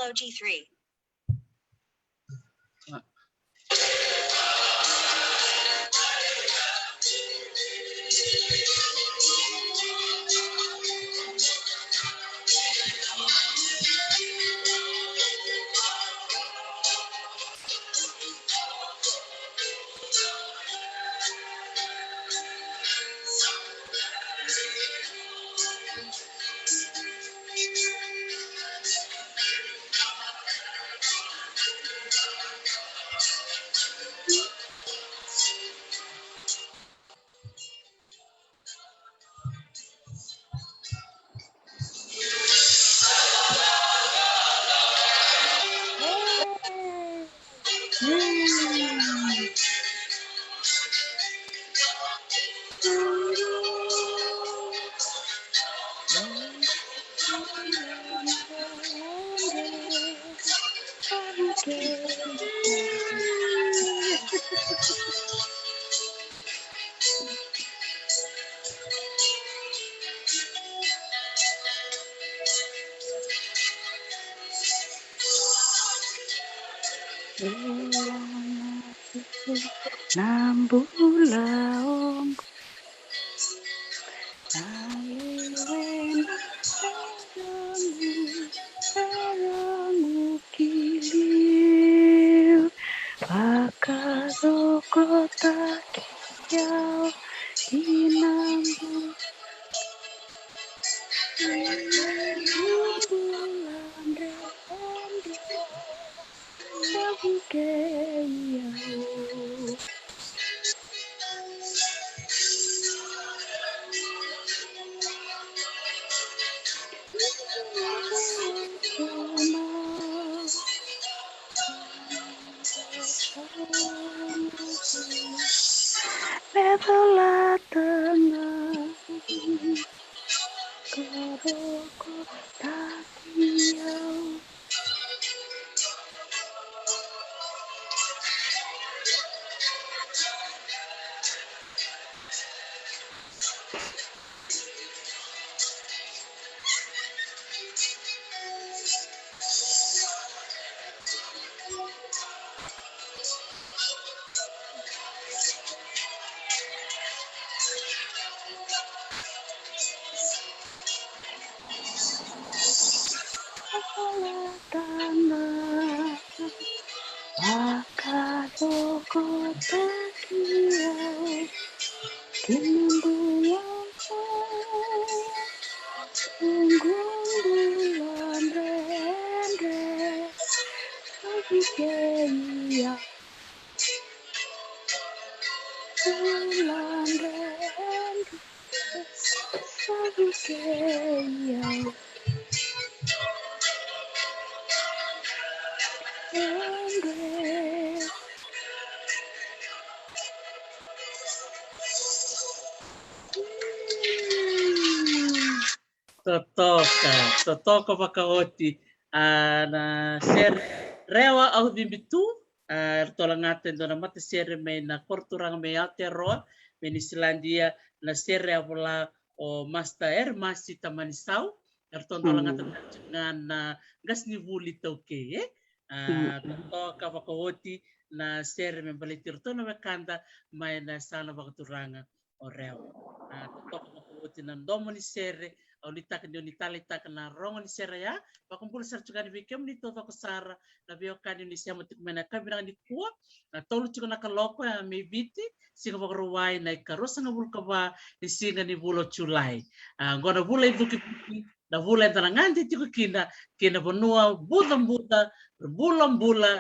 Follow G3. Nambulaong naliwen sarangu kiliu pakadokota kiyao kinambu nambulan rende sabukeyao. Betul tengah keroko takiau. Tanah pakadoko takiau kinambulan unggulan rende sabukeyao bulan rende sabukeyao. Totoka Wakaoti na ser rewa au bimbitu tola ngaten dona mata ser me na korturang me Aotearoa me ni Selandia na ser rewa o master masih tamanisau tola ngaten dengan gas ni vuli tauke totoka Wakaoti na ser me balitir tona kanta mai na sana wakaturanga o rewa totoka Wakaoti na ndomo ni ser Aulita kan ni tali tak na rongon sera ya pakumpul ser juga ni bikem ni toto kesara na biokan ni sia mutik mena kabirang di kuat na tolu juga na kaloko ya me biti singa bakruwai na karos nga bul kaba ni singa ni bulo culai gona bula itu kipiki na bula tana nganti juga kina benua bulan bulan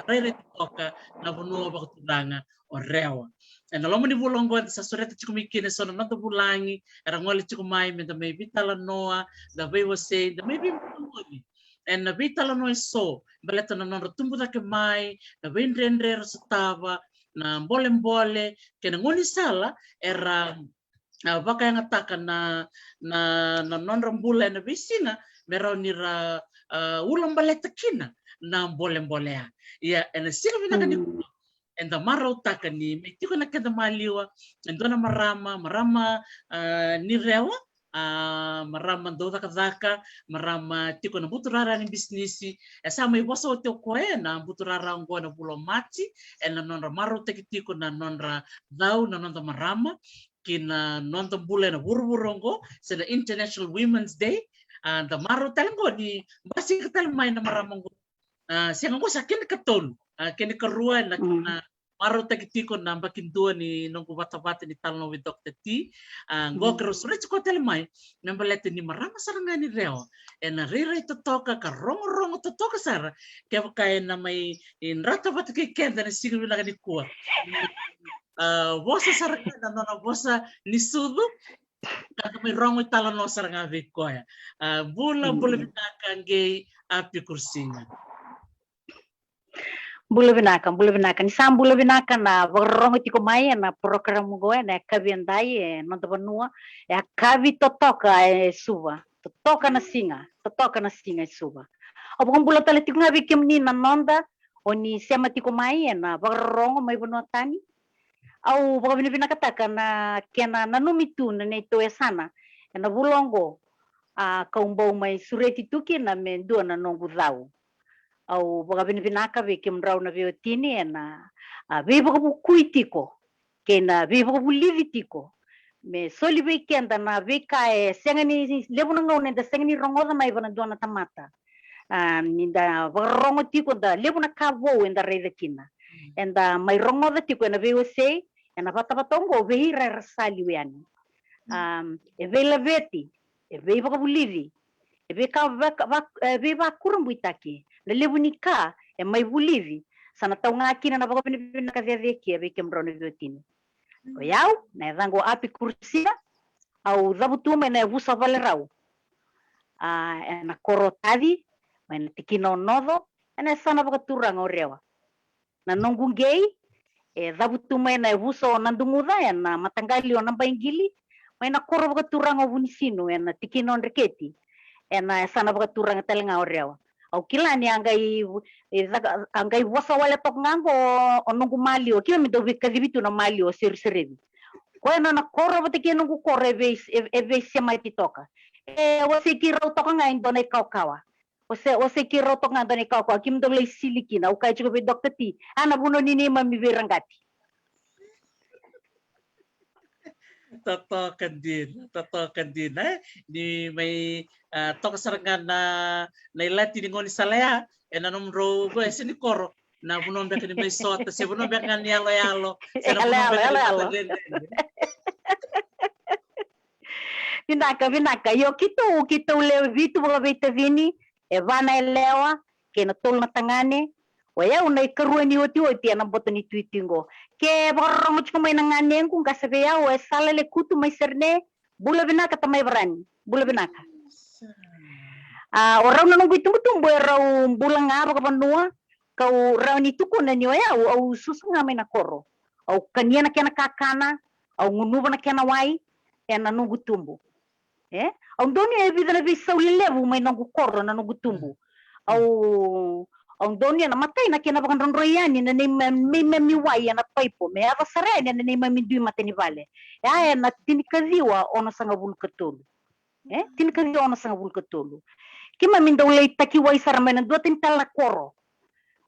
rere toka na benua bakutudanga o rewa na lomo ni bulong gua sa sureta cukup mikir sono nanto bulangi era ngoli cukup mai menta mai vitala noa da vai você da mai bim ngoli en na vitala noa so baleta na non tumbu da ke mai na vendrendre stava na mbole ke na ngoli sala era baka yang atakan na non rambula na visina merau nira ulang baleta kina na mbole ya en sila bina kan enda marau takani me tiko na kenda maliwa endona marama ni rewa marama ndota kadhaka marama tiko na buturara ni bisnisi sama iboso te koe na buturara ngona bulo mati na nonra maro te tiko na nonra dau na nonra marama kina nonra bule na burburongo sena International Women's Day and the maro talengo ni basi katal mai na marama ngo siang ngo sakin katon kini kerua na maro tagitiko na bakindua ni nunggu bata-bata ni talno with Dr. T. Go kerus rich ko telemay membalete ni marama saranga ni reo. Na rira ito toka ka rongo to toka sara kaya na may inrata bata kay kenda na siguro na ni kuwa. Bosa saranga na nona bosa ni sudu kada may rongo talano saranga vikoya. Bula binakang gay api kursinga. Bula binakan sam bula binakan na warong tiko mai na program go na kaviandai no to banua kavi totoka suba totoka na singa suba obong bula tale tiko ngavi kimni na nonda oni sema tiko mai na warong mai banua tani au baga binakataka na kena nanumitu na neto esana na bulongo kaumbau mai sureti tuki na mendua na nongu dau au baga binaka ve kemrau na veotini na ve baga kuitiko kena ve baga livitiko me soli ve kenda na ve kae sengani lebuna ngone da sengani rongoda mai bana dona tamata ninda baga rongo tiko da lebuna kavo enda redekina enda mai rongoda tiko na ve ose ena bata-batongo ve hira rasali weani e ve laveti e ve baga livi e ve ka ve ba kurumbuitaki le lebunika e mai bulivi sana tau ngakina na baga pinipina ka veki e ke mbrone viotini o yau na dango api kursia au zabutuma na vusa valerau na korotadi na tikino nodo na sana baga turanga orewa na nongungei e zabutuma na vuso nandumuda na matangali o namba ingili na koro baga turanga vunisino na tikino ndreketi na sana baga turanga telenga orewa au kilani angai wasa wale tok ngango onungu malio kila mi dovi kadhibitu na malio seri ko na koro bate ke nungu kore eve sema titoka wase kiro toka nga indone kaukawa wase kiro toka nga indone kaukawa kim doble silikina au kai chuko be Dr. T ana buno nini mami verangati totokan din ni may toka sarangan na nailati ni ngoni salaya nanom ro go sini koro na bunon bek ni may sota se bunon bek ngan yalo se na bunon bek binaka yo kito le vitu baga beta vini e vana elewa ke na tol na tangane waya unai karuani oti ana botoni tweetingo ke borong chko mai nangane kung kasabe ya o sala le kutu mai serne bula binaka tamai berani bula binaka orang nunggu tumbo rau bulang ngaba ka panua kau rau ni tuko na niya au susu ngamay na koro au kanya na kena kakana au ngunuba na kena wai na nunggu tumbo au doni e vida na bisa ulilevu mai nunggu koro na nunggu tumbo au doni na matay na kena bakan ronroyani na mi wai na paipo me ava sare na ni mami dui mateni vale ya na tinikaziwa ono sanga bulkatulu tinikaziwa ono sanga bulkatulu kima minda ulay takiway saramanan dua tintala koro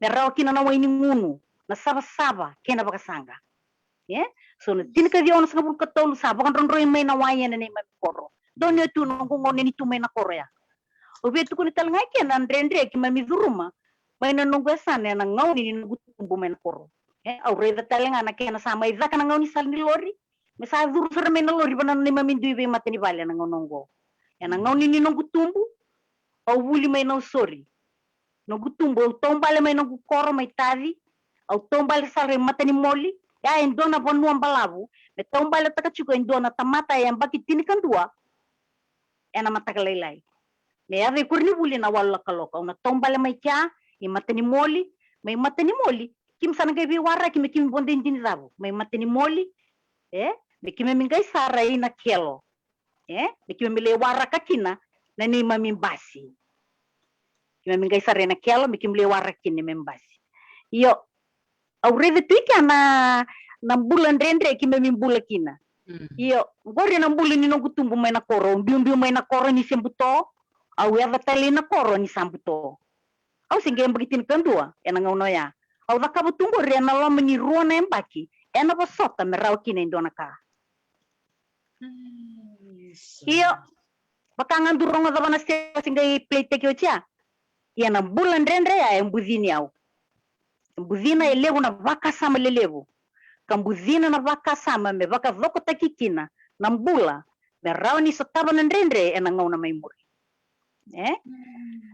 merao kina na wai ni ngunu na saba kena bakasanga so na tinikaziwa ono sanga bulkatulu saba kan ronroy may na wai na ni mami koro doni tu nunggu ngone ni tumay na koro ya obetu kun tal ngai kena ndrendre kima mi duruma may na nunggu sana na ngaw ni nunggu tumbo may na koro au reda talenga na kena sama izaka na ngaw ni sal ni lori me sa duru sar may na lori banan ni mami dui be mateni vale na ngonongo na ngaw ni nunggu tumbo au wuli may na usori nunggu tumbo tombale may nunggu koro may tadi au tombale sare mateni moli ya indona bonuam balabu me tombale taka chuko indona tamata yang bakitini kan dua na matakalalai me ave kurni wuli na walla kaloka una tombale may kya i mateni moli kim sana gabi wara kim bonde ndini zabu may mateni moli me kim mingai sara ina kelo me kim mile wara kakina na ni mamimbasi kim mingai sara ina kelo me kim le wara kini membasi yo au rede tuika na bulan rendre kim mimbula kina Iyo, gori na mbuli ni nongu tumbu mai na koro, mbiu mai na koro ni sembuto, au eva tali na koro ni sambuto. Au singe mbagitin kandua, ena ngauno ya. Au dakabu tumbu ria na loma ni ruo na embaki, ena basota me rau kina indona ka. Iyo, bakangan durong na na siya singe plate kyo chia. Iya na bulan rendre ya embudini au. Embudina elevu na vaka sama lelevu. Kambuzina na vaka sama me vaka voko takikina na mbula me rau ni sotaba na rendre ena ngau na maimuri.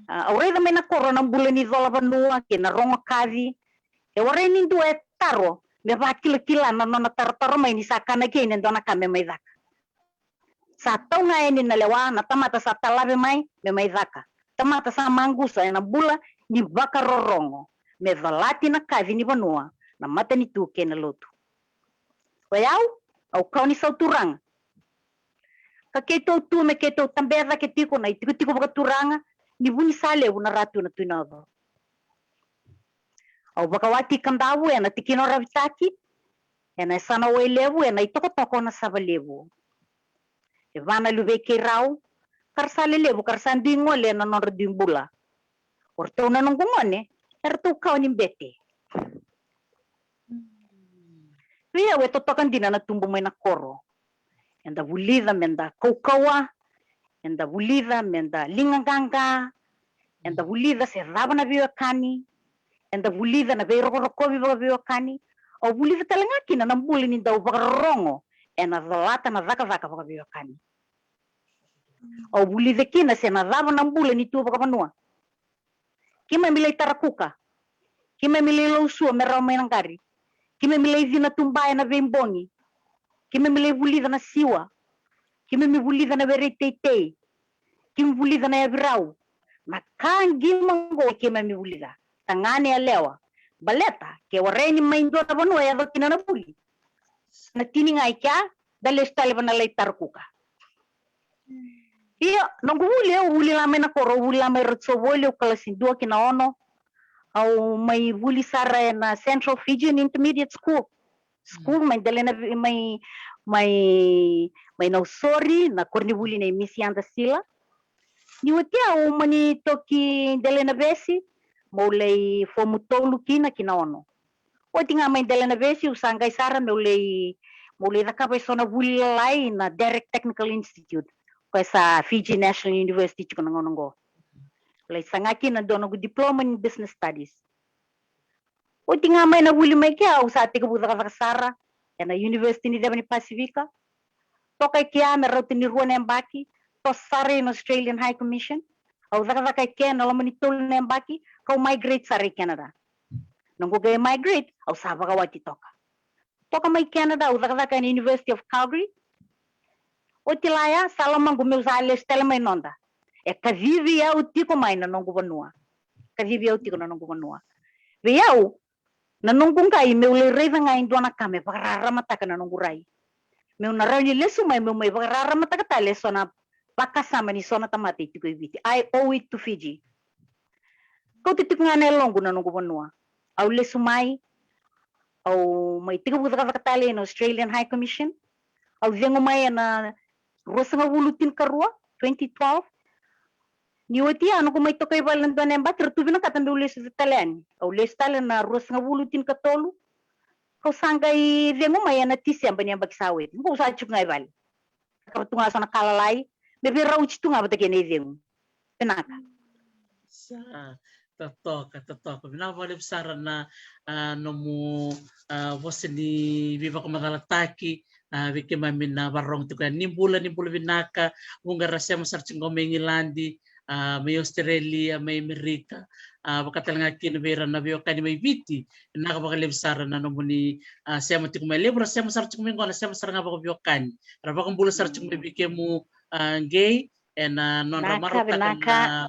Aure da mena koro na mbula ni zola vanua ke na rongo kavi. E ore ni ndu e taro me vakila na nona taro mai ni sakana ke ni ndona kame mai zaka. Sa tau nga eni na lewa na tamata sa talabe mai me mai zaka. Tamata sa mangusa ena bula ni vaka rorongo me valati na kavi ni vanua na mata ni tu ke na lotu. Wayau, au kau ni sau turanga. Ka ketou tu me ketou tambera ke tiko na itiko baka turanga ni buni sale una ratu na tuinava. Au baka wati kandawu ena tikino ravitaki ena sana wai levu ena itoko na sava levu. E vana luve ke rau karsale levu karsan duingole na nonra duingbula. Orto na nongumone ertu kau ni bete. Via we totokan dina na tumbu mai na koro. Enda vulida menda kaukawa, enda vulida menda linganganga, enda vulida se raba na viwa kani, enda vulida na vei roko viwa kani, au vulida talangaki na nambuli ni dau vakarongo, ena zalata na zaka viwa kani. Au vulida kina se na raba nambuli ni tu vakapanua. Kima milai tarakuka, kima milai lausua merau mainangari, kima milai zina tumbaya na veimbongi, kima milai vulida na siwa, kima mi vulida na vereitei, kima vulida na yavirau, na kangi mango kima mi vulida, tangane alewa, baleta, ke wareni maindo na vanua ya dokina na vuli, na tininga ikia, dale stale vana lai tarkuka. Iyo, nongu vuli la mena koro, vuli la mai rotso voli o kalasindua kina ono, au mai vuli sara na Central Fijian Intermediate School. School mai dalena mai nausori na korni vuli na misi anda sila. Ni watia au mani toki dalena besi mulai fomu tolu kina ono. Wati nga mai dalena besi usangai sara mulai rakapa sona vuli lai na Derek Technical Institute ko sa Fiji National University chikono ngongo. Lai sangaki na dono diploma in business studies. O tinga mai na vuli mai kia au sa tika buda sara na University ni Devani Pacifica. Tokai kia me rauti ni ruo nembaki to sare in Australian High Commission. Au zaka kia na lamani tol nembaki kau migrate sare Canada. Nunggu gaya migrate au sa wati toka. Toka mai Canada au zaka in University of Calgary. O tilaya salamang gumeusa stela mai nonda. E kavivi ya utiko mai na nongu vanua. Kavivi ya utiko na nongu vanua. Viau na nongu ngai me ule reiva ngai ndona kame pakarara mataka na nongu rai. Me una rauni lesu mai me mai pakarara mataka tale sona pakasama ni sona tamate itiko ibiti. I owe it to Fiji. Kau titiko ngane longu na nongu vanua. Au lesu mai au mai tika buta tale in Australian High Commission. Au vengo mai na rosanga wulutin karua 2012. Ni wati ano ko may tokay balan do nemba tertubi na katambe ulis talen. Au les talen na rosanga wulutin katolu. Kau sanggay vengo may na tisya ba niya bagsawit. Mo sa chuk ngai bal. Kau tunga sa nakalalay, bebe rauch tunga ba takene vengo. Penaka. Sa totoka. Minawali besar na nomu wasini viva kumagalataki. Wiki mamin na barong tukan nimbula binaka unga rasya masar cinggo mengilandi may Australia may Amerika bakatalanga kinubera na biyo kani may viti nakabakalib sara na nomuni siya matik may libra siya masar cinggo mengo na siya masar nga bakabiyo kani rabakang bula sar cinggo may bike mo gay and non ramaro takan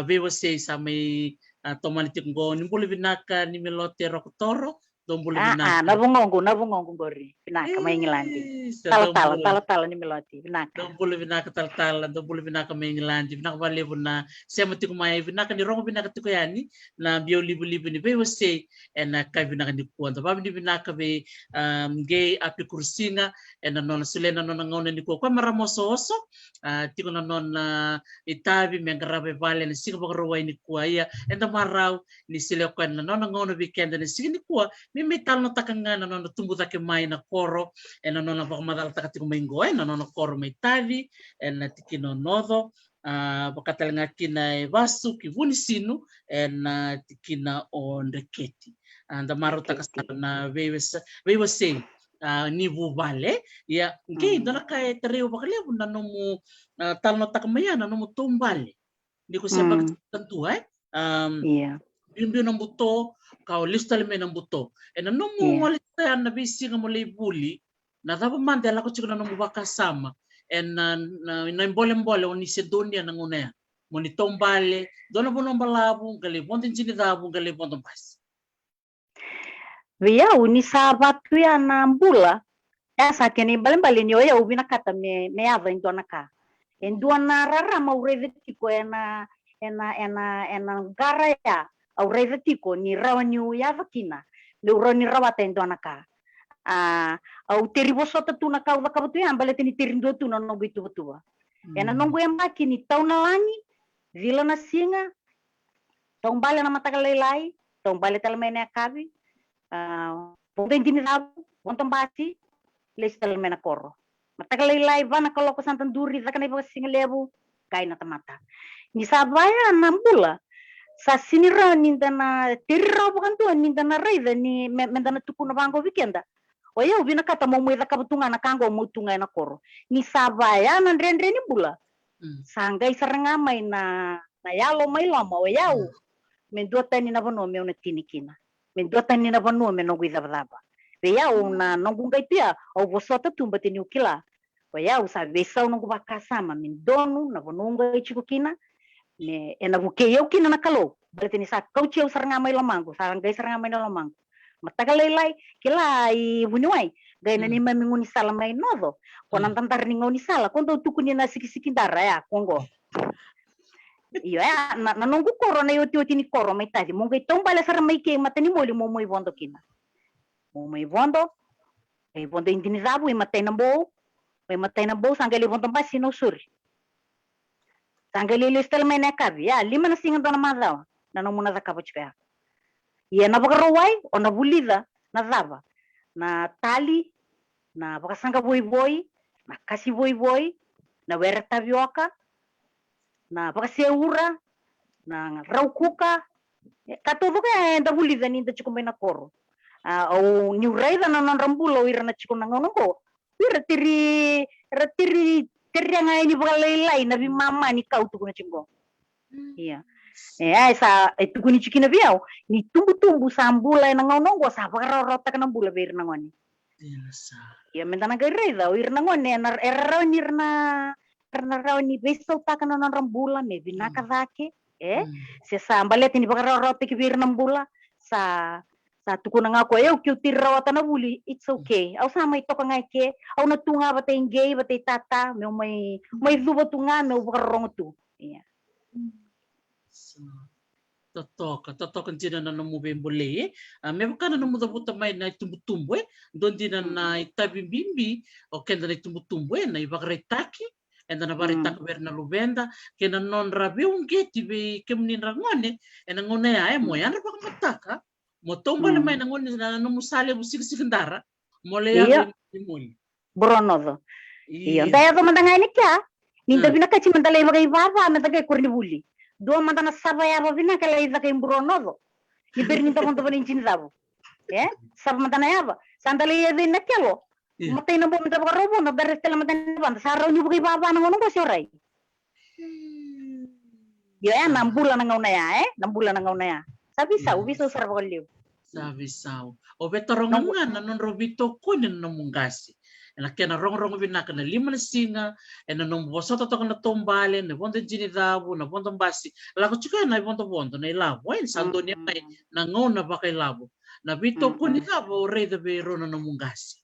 vivo say sa may tomanitik ngo nimbula binaka ni Milote Rokotoro Dombolo binaka. Nabungongo gori. Binaka may ngilandi. Tala ni melodi. Binaka. Dombolo binaka tal dombolo binaka may ngilandi. Binaka balevo na siya matiko maya binaka ni rongo binaka tiko yani na bio libu ni be wase na kai binaka ni kuanta. Babi ni binaka be gay api kursinga na nona sulena nona ngona ni kwa maramoso oso tiko na nona itabi mengarabe vale na singa bagarowa ni kwa ia enda marau ni sile kwa na nona ngona weekend ni singa ni kwa metal no takangana no tumbu take mai na koro e na nona pamadala takatiko maingo e na nona koro mai tavi e na tikino nodo pakatalenga kina e vasu kivuni sinu e na tikina o ndeketi anda maro takasara na vewe sei ni vale ya ngi dona kai tereu bakale na nomu talno takamaya na nomu tombale ndiko seba tentu Bimbi ng buto, kau lista lime ng buto. E na nung walita na bisi nga mulay buli, na dapat man dala ko chiko na nung kasama. E na imbole-mbole o ni Sedonia ng unaya. Mo ni tombale, doon na po nung balabong, galibon din sinidabong, galibon ng pas. Via ni sabat ko yan na bula. Sa akin balen-balen nyo, binakata me ava yung doon na ka. And doon na rarama ureveti ko ena garaya. Aureza tiko ni rawa ni uyava kina le uro ni rawa tendo anaka au teribo sota tu na kau vaka batu ambale teni terindo tu no bitu betua ena nongo yang makini tau na langi vila na singa tau bale na mata kalelai tau bale talmene akabi ponten dini rabu ponten bati le talmene koro mata kalelai vana kalau ko santan duri zakana iba singa lebu kai na tamata ni sabaya nambula sa sinira nindana terira bukan tuan nindana raida ni mendana tukuna bango weekenda oya ubina kata mo muida kabutunga na kango mutunga na koro ni sabaya nan rendre ni bula sangai saranga mai na yalo mai lama oya menduata ni na vano me una tinikina menduata ni na vano me no guida braba veya una nongunga ipia au vosota tumba teni ukila oya usa vesa no kubakasama mendonu na vonunga ichikukina ne ena buke eu kina nakalo berarti ni sa kau ciau saranga mai lamangu sarang gai saranga mai lamangu matagalai kila I bunuai gai na ni maminguni sala mai nodo konan tantar ni ngoni sala kondo tukuni na sikisiki dara ya kongo iyo ya na nongu koro na yoti ni koro mai tadi mo gai tong bala sarang mai ke matani moli mo moi bondo kina mo mai bondo e bondo indini zabu e matay na bo sangali bondo basi no suri sangali listal mai na kabi ya lima na singa dona madao na no muna zakabo chika ya na bagarawai ona bulida na zaba na tali na bakasanga boy na kasi boy na wera tavioka na bakaseura na raukuka katudo ka enda bulida ni da chikumbai na koro au ni uraida na rambulo ira na chikuna ngono ko ratiri terianga ini bagalai na bi mama ni kau tu kuna chingo iya sa itu kuni chikina biau ni tumbu sambula na ngau sa bagarota kana bula bir na ngoni iya mentana gaireda ir na ngoni na erra ni ni beso ta kana na rambula me binaka dake se sambale tini bagarota ki bir na bula sa tukuna nga ko eu ki tirrawata na buli it's okay au sama ito ka ngai ke au na tunga batay gay batay tata may duba tunga me ubarong tu iya totokan jina na namu bembole me kana namu daputa mai na tumbu don dina na itabimbi o kenda na tumbu na ibagretaki enda na barita berna lubenda kena non rabi un geti be kemnin rangone ena ngone ya mo yan pa mataka mo tomba na may nangon na musali musik-sikandara mo leya muli bronodo iyo daya do mandanga ni kya ninda binaka chi mandala ibagay baba mandagay kurni buli do mandana sabaya baba binaka la ibagay bronodo ni berninta mo tabanin chinzabo sab mandana yaba sandali yedin na kyalo matay na bo mandaba robo na berestela mandana banda saraw ni ibagay baba nangon ko sioray yo nambula nangaw na ya nambula nangaw na ya Sabi-saw, biso sarwalyo. Sabi-saw. O betarongan nga, nanon robito ko na namungasi. Na kaya na rong-rong binaka na lima na singa, na nung bosoto to na tombale, na bondo jinidabu, na bondo basi. Lako chika na bondo na ilabo. Sando niya may nangaw na baka ilabo. Na bito kuni ka bo rei da be rona na mungasi.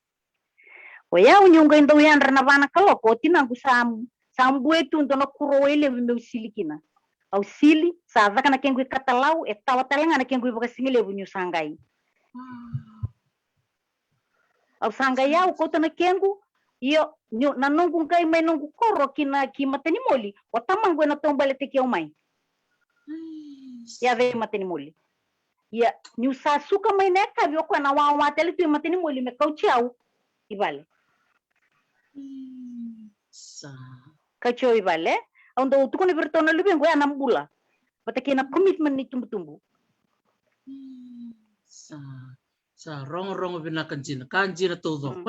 O ya unyunga indo yandra na vana kaloko tina sambu tu ndo na kuro ele meu silikina. Au sili sa vaka na kengu katalau tawa talenga na kengu baka singile bunyu sangai. Au sangai au kota na kengu iyo na nungu kai mai nungu koro kina ki mateni moli o tamangu na tombale te ke mai. Ya ve mateni moli. Ya nyu sa suka mai na ka vyo kwa na wa tele tu mateni moli me kauchi au ibale. Sa. Kacau ibale, ando tu kone bertona lebih gue 6 bulan. Bata kena komitmen ni tumbu-tumbu. Sa rong bina kanjina todo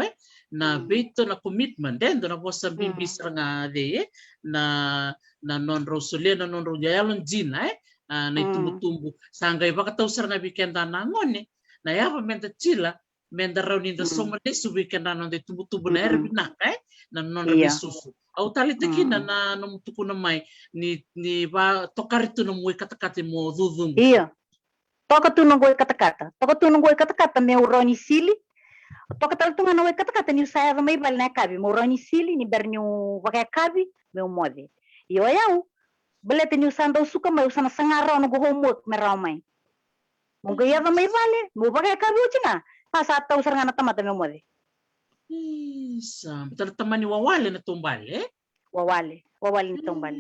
na bito na komitmen den na bosa bibis nga de na non rosulia na non rojayalon jina na tumbu-tumbu sanggai baka tau saranga biken tanangone na ya menta chila menda rauni da soma de su biken tanan de tumbu-tumbu na erbina na non susu au tali tekina na no tukuna mai ni ba tokaritu no mui kata-kata mo dudum. Iya. Toka tu nunggu kata-kata me uroni sili. Toka tal tu ngana kata-kata ni saya mai bal na kabi mo uroni sili ni bernyu vakai kabi me umode. Iyo yau. Belete ni usando suka mai usana sangara no go homework me ramai. Munggo ya mai bale, mo vakai kabi uchina. Pas atau sarangana tamata me umode. Sa betul teman ni wawale na tumbale. Wawale ni tumbale.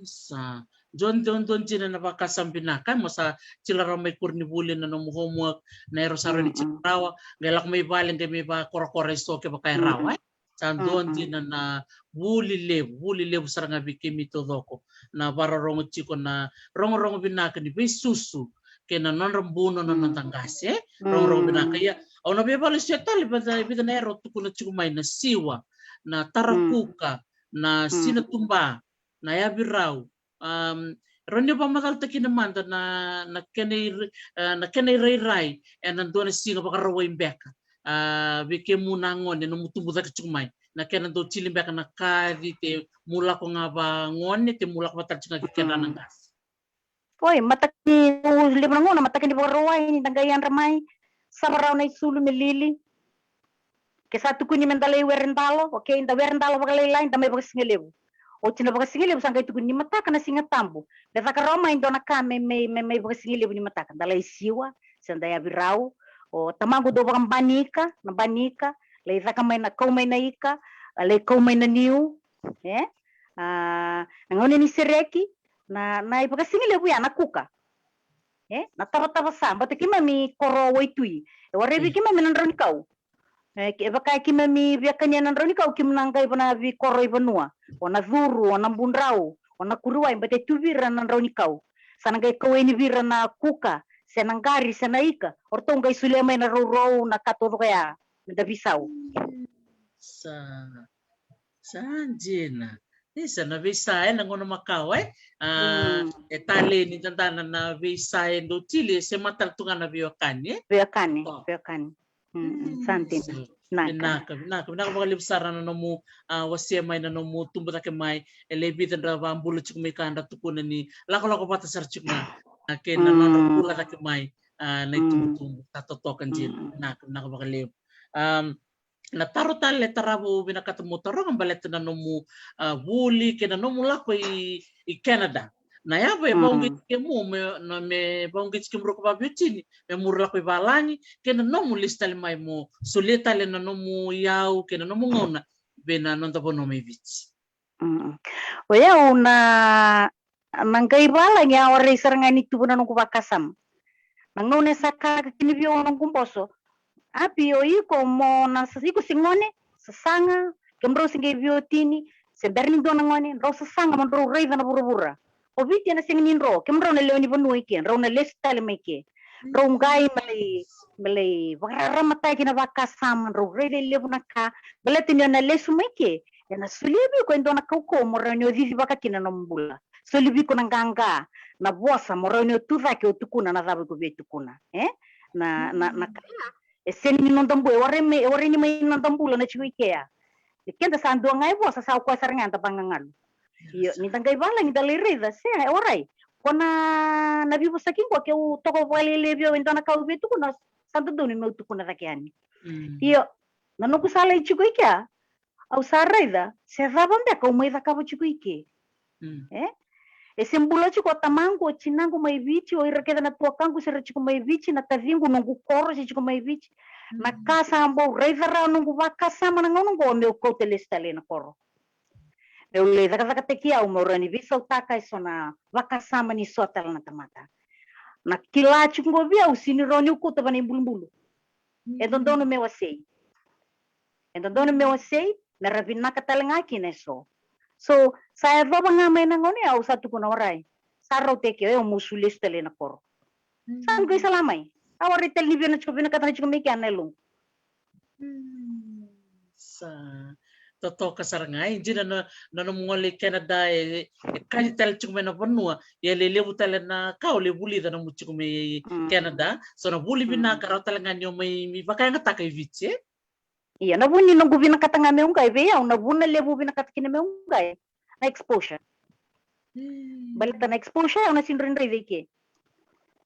Sa John jina na baka sampinaka masa cilara may kurni bulin na nomu homework na erosaro ni cikrawa galak may balen kay may ba kora isto ke baka rawa san don jina na buli lebu saranga bikimi todoko na bararong chiko na rong binaka ni besusu ke na non rambuno na tangase rong binaka ya ona be bale setali bida na ero tukuna chikumai na siwa na tarakuka na sinatumba na yabirau ronyo pa matal takina manta na kenay ray nando na singa baka raway beka bike munangon no mutumbu ta chumay na kenan do chili beka na kadi te mula ko nga ba ngon te mula ko matal chinga kenan ngas. Oi mataki libra ngona mataki ni baka raway ni tagayan ramay sabaraw na isulu melili ke satu kunyi mendalay werendalo okay inda werendalo baka lain damay baka singelebu. O tina baka singile busanga itu ni mataka na singa tambu. Desa ka Roma indo na ka me baka singile ni mataka. Dalai siwa, sanda ya birau. O tamago do baka banika, lai zaka mai na kau mai na ika, lai kau mai na niu. Ngone ni sereki na baka singile bu ya na kuka. Na taba sa, bata kima mi koro waitui. Warebi kima mi nanron kau. Baka kima mi biakanya nanron kau kim nangkai bana vi koro ibanua. Ona zuru, ona bundrau, ona kuruai, bate tu vira na rauni kau. Sana gai kau ini vira na kuka, senanggari, senaika, ortong gai sulema na rau na katodo kaya, na bisau. Sanjina. Isa na visay na ngono Macau etale ni tantana na visay do Chile se matal tunga na biokani. Biokani. Santin. Naka mga libsara na nomu wasia may na nomu tumbuta ke may elebitan ra bambulo chuk may kanda tukuna ni lako pata sar chuk na ke na nono pula ke may na tumbutumbu tatotokan jin naka mga lib na tarutal le tarabu binakatamo tarong balet na nomu buli ke na nomu lako i Canada. Na ya ba bangit ke mo me bangit ke mo ko babitini me murla ko balani ke na no mo lista le mai mo suleta le na no mo yau ke na no mo ngona be na non tapo no me vits. O ya una mangai bala nya ore serangani tu na ko bakasam. Nang no ne saka kini bio no kumposo. Api o iko mo na siko singone sasanga kembro singe bio tini se berni do ngone ro sasanga mo ro rei na burubura. Obiti na singin ro, kemro na leoni bonu iken, ro na lesta le meke. Ro ngai malay wara matay kina bakasam ro rele le bunaka, balati na lesu meke. Na sulibi ko ndo na kauko mo ro nyo zizi bakakina no mbula. Sulibi ko nanganga na bosa mo ro nyo tuza ke utukuna na zabu ko betukuna. Na seni no ndambu ware ni mai no ndambula na chuikea. Kenda sandu ngai bosa sa ko sarangan ta pangangal. Iyo, ni tanggai bala ni daliri da se orai. Kona nabi busakin ko ke toko wali lebio endo na kau betu kuna santo doni meu tukuna takiani. Mm. Iyo, nanoku sala ichiku ikia, au saraida, se dhabambe ka umaida kabo chiku iki. Mm. E sembula chiku tamangu, chinangu mai vici, o irakeda na tua kangu sera chiku mai vici, na tavingu nungu koro si chiku mai vici. Na kasa ambo reida ra nungu waka sama na ngonongo o meu kote lestale na koro. Meu le daka teki au mo rani visa utaka isona waka sama ni sotel na tamata. Na kila chiku ngobia usini roni ukuta bani bulu-bulu. E dondono meu asei. E dondono meu asei, na ravina katalangaki na so. So, saya baba nga may nangoni au satu kuna waray. Saraw teke o musulis tali na koro. Saan ko salamay? Awari tel libyo na chukubina katang chukumiki anelong. Sa toto kasarangai jina na mongole Canada kali tel chukume na vanua ya lele butale na kau le buli da na muchukume Canada so na buli bina karau talanganyo mi bakay nga takay viche. Iya, nabuni nung gubina katanga me ungay beya, nabuna lebu bina katakina me ungay. Na exposure. Balita na exposure, au na sinrin revike.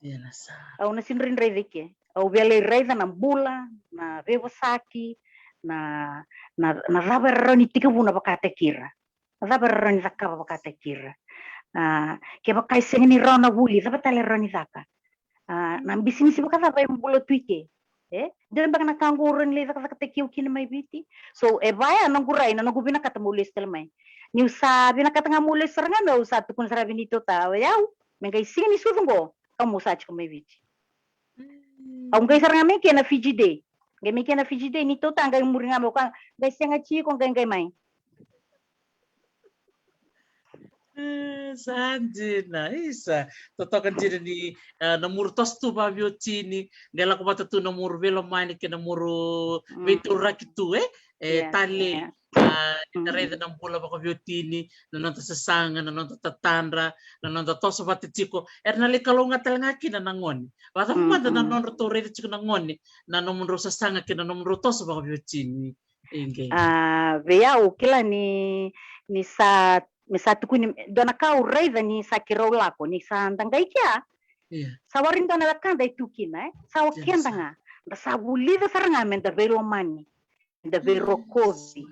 Yan na sa. Au na sinrin revike. Au bialay reza na bula, na vevasaki, na rabarani tikabu na bakate kira. Na rabarani zakaba bakate kira. Kaya bakay sengani rona buli, zabatale roni zaka. Na bisinisi bakata ba yung bula tuike. Diyan ba nakanguran le zaka tekiu kini may biti. So baya nang guray na nagubina katamulis talmay. Ni usa binakatanga mulis saranga me usa tukun sarabi nito ta yaw. Mengay sini sudungo kamu sa ko may biti. Ang gay saranga me kena Fiji Day. Gay me kena Fiji Day nito ta ngay muringa mo kang gay senga chi kong gay may. Sanjina isa totokan jina ni namuru tostu babio chini ngela ko batatu namuru velo mani ke namuru vetura kitu tale reda nam pula bako biotini nanonta sasanga nanonta tatandra nanonta toso bate chiko ernale kalonga talangaki na nangoni bata manda nanonro to reda chiko nangoni nanomro sasanga ke nanomro toso bako biotini inge Veya ukila ni sa tukuni dona kau reda ni sa kirau lako ni sa andangai kia. Sawarin dona lakanda itukina sa wakendanga da sa bulida saranga menda vero mani da vero kozi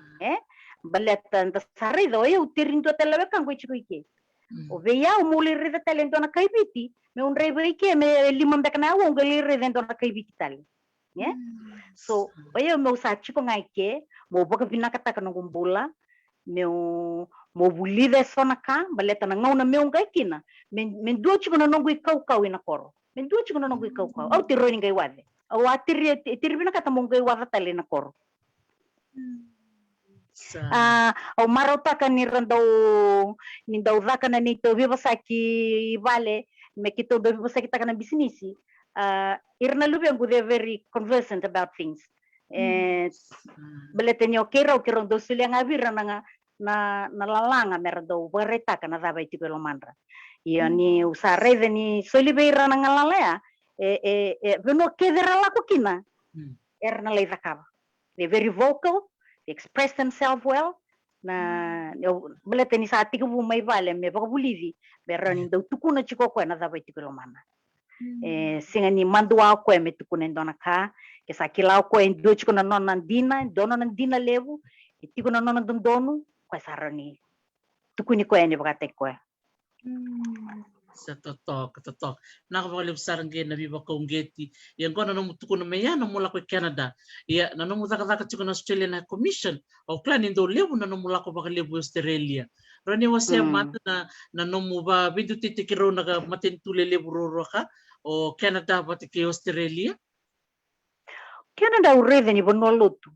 baleta da sarida o utirindo telewe kango chikuike o veya o muli reda talento na kaibiti me un reba ike me limam bekna o ngali reda dona kaibiti tali so oyo me usa chiko ngaike mo boka vinakata kana gumbula mo bulida sona ka baleta na ngauna me un kaikina men duo chiko na nongu ikau ina koro men duo chiko na nongu ikau au tiroi ngai wade au atiri vinakata mo ngai wada tali na koro au marota kan ni daw zaka na nito vivasaki vale me kito do vivasaki taka na bisinisi irna lubi ang they very conversant about things beletenyo kero do sulia ngavira na lalanga merdo bereta kana zaba iti pelo mandra ni usare ni solibeira na ngalalea veno kedera la kukina erna le zakaba they very vocal. Express themselves well na belete ni sa tiku may vale me baka bulivi berani do tukuna chiko ko na zabai tikilo mana singa ni mandua ko me tukuna ndona ka ke sa kila ko endo chiko na nona dina levu tiku na nona dondonu ko sarani tukuni ko ene baka tekko sa totok nakabalik sarang na biba kong geti yang ko nanomu tukuna meya namula ko Canada ya nanomu taka chiko na Australian Commission o plan indo lebu nanomu lako baka lebu Australia rani wase mata na nanomu ba bidu titikiro naga matintule lebu roroka o Canada batiki Australia Canada urede ni bonolutu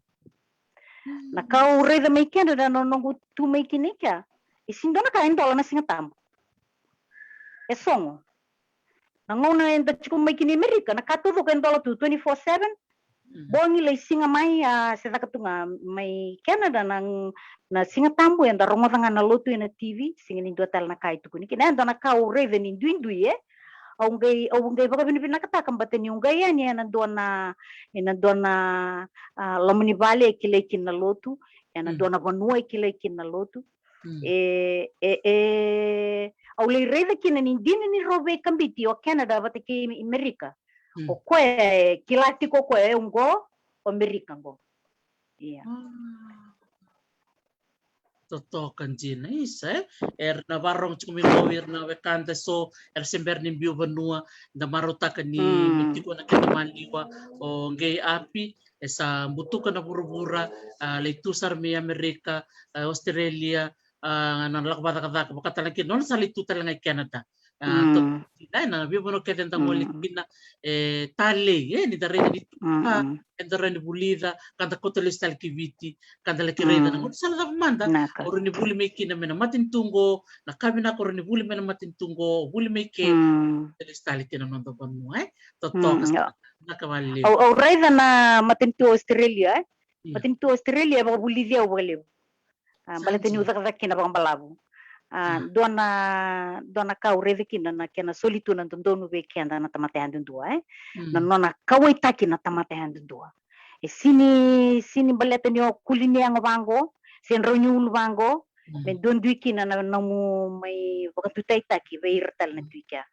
na ka urede mai Canada nonongu tu mai kinika isindona ka endola na singatambo songo nangona enda chiku mai kini Amerika na katuvo ka endola tu 24/7 bongi le singa mai se takatunga mai Canada na singa tambo enda rongo na lotu ina TV singa ni dotal na kai tukuni kina enda na ka urede ni duindui au ngai baka binibina kata kambate ni ungai ani na dona lamuni vale kile kina lotu na dona vanua kile kina lotu au le reda kina ni dina ni robe kambiti o Canada bateke Amerika O koe kilati ko koe ungo Amerika go. Iya. Totokan jina isa na barong chumi mawir na wekanta so sember ni biu benua na marota ni mitiko na kita maliwa o ngei api esa butuka na bura-bura leitusar mi Amerika Australia na lakbata kata bakata lagi non salitu talangai Canada na biu beno keten tang walitina tale ni darena ni tuka endara ni bulida kanta kota listal kiviti kanta laki reda na ngot sala manda oro ni buli meki na mena matin tunggo na kami na oro ni buli mena matin tunggo buli meki listal kina nonto panu totok na kawali au reda na matin tu Australia matin tu Australia ba buli dia wale balateni utak kina bang balabu dona kau reda kina na kena solitu na tondonu be kenda na tamate handun dua na nona kawai taki na tamate handun dua sini baleteni o kulini ang bango sen ronyul bango men don duiki na namu mai wakatutai taki be irtal na duika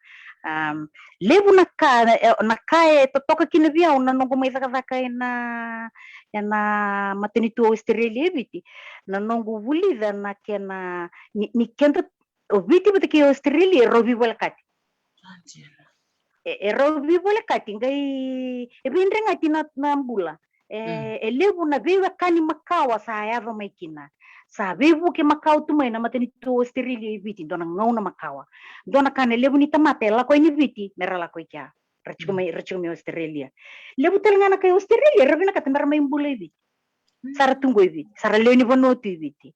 lebu nakae totoka kina bia una nongo mai zaka na mateni tu Australia biti na nongo wuli na kena ni kenta biti biti ki Australia robi walkati robi walkati ngai bindre ngati na mbula lebu na bewa kani makawa sa yava mai kina sa bebu ke makau tu mai na mateni tu Australia biti dona ngau na makawa dona kane lebu ni tamate la ko ni biti mera la ko kya rachumai Australia lebu telngana kai Australia robi na katamara mai mbula biti sara tunggo biti sara leoni bonotu biti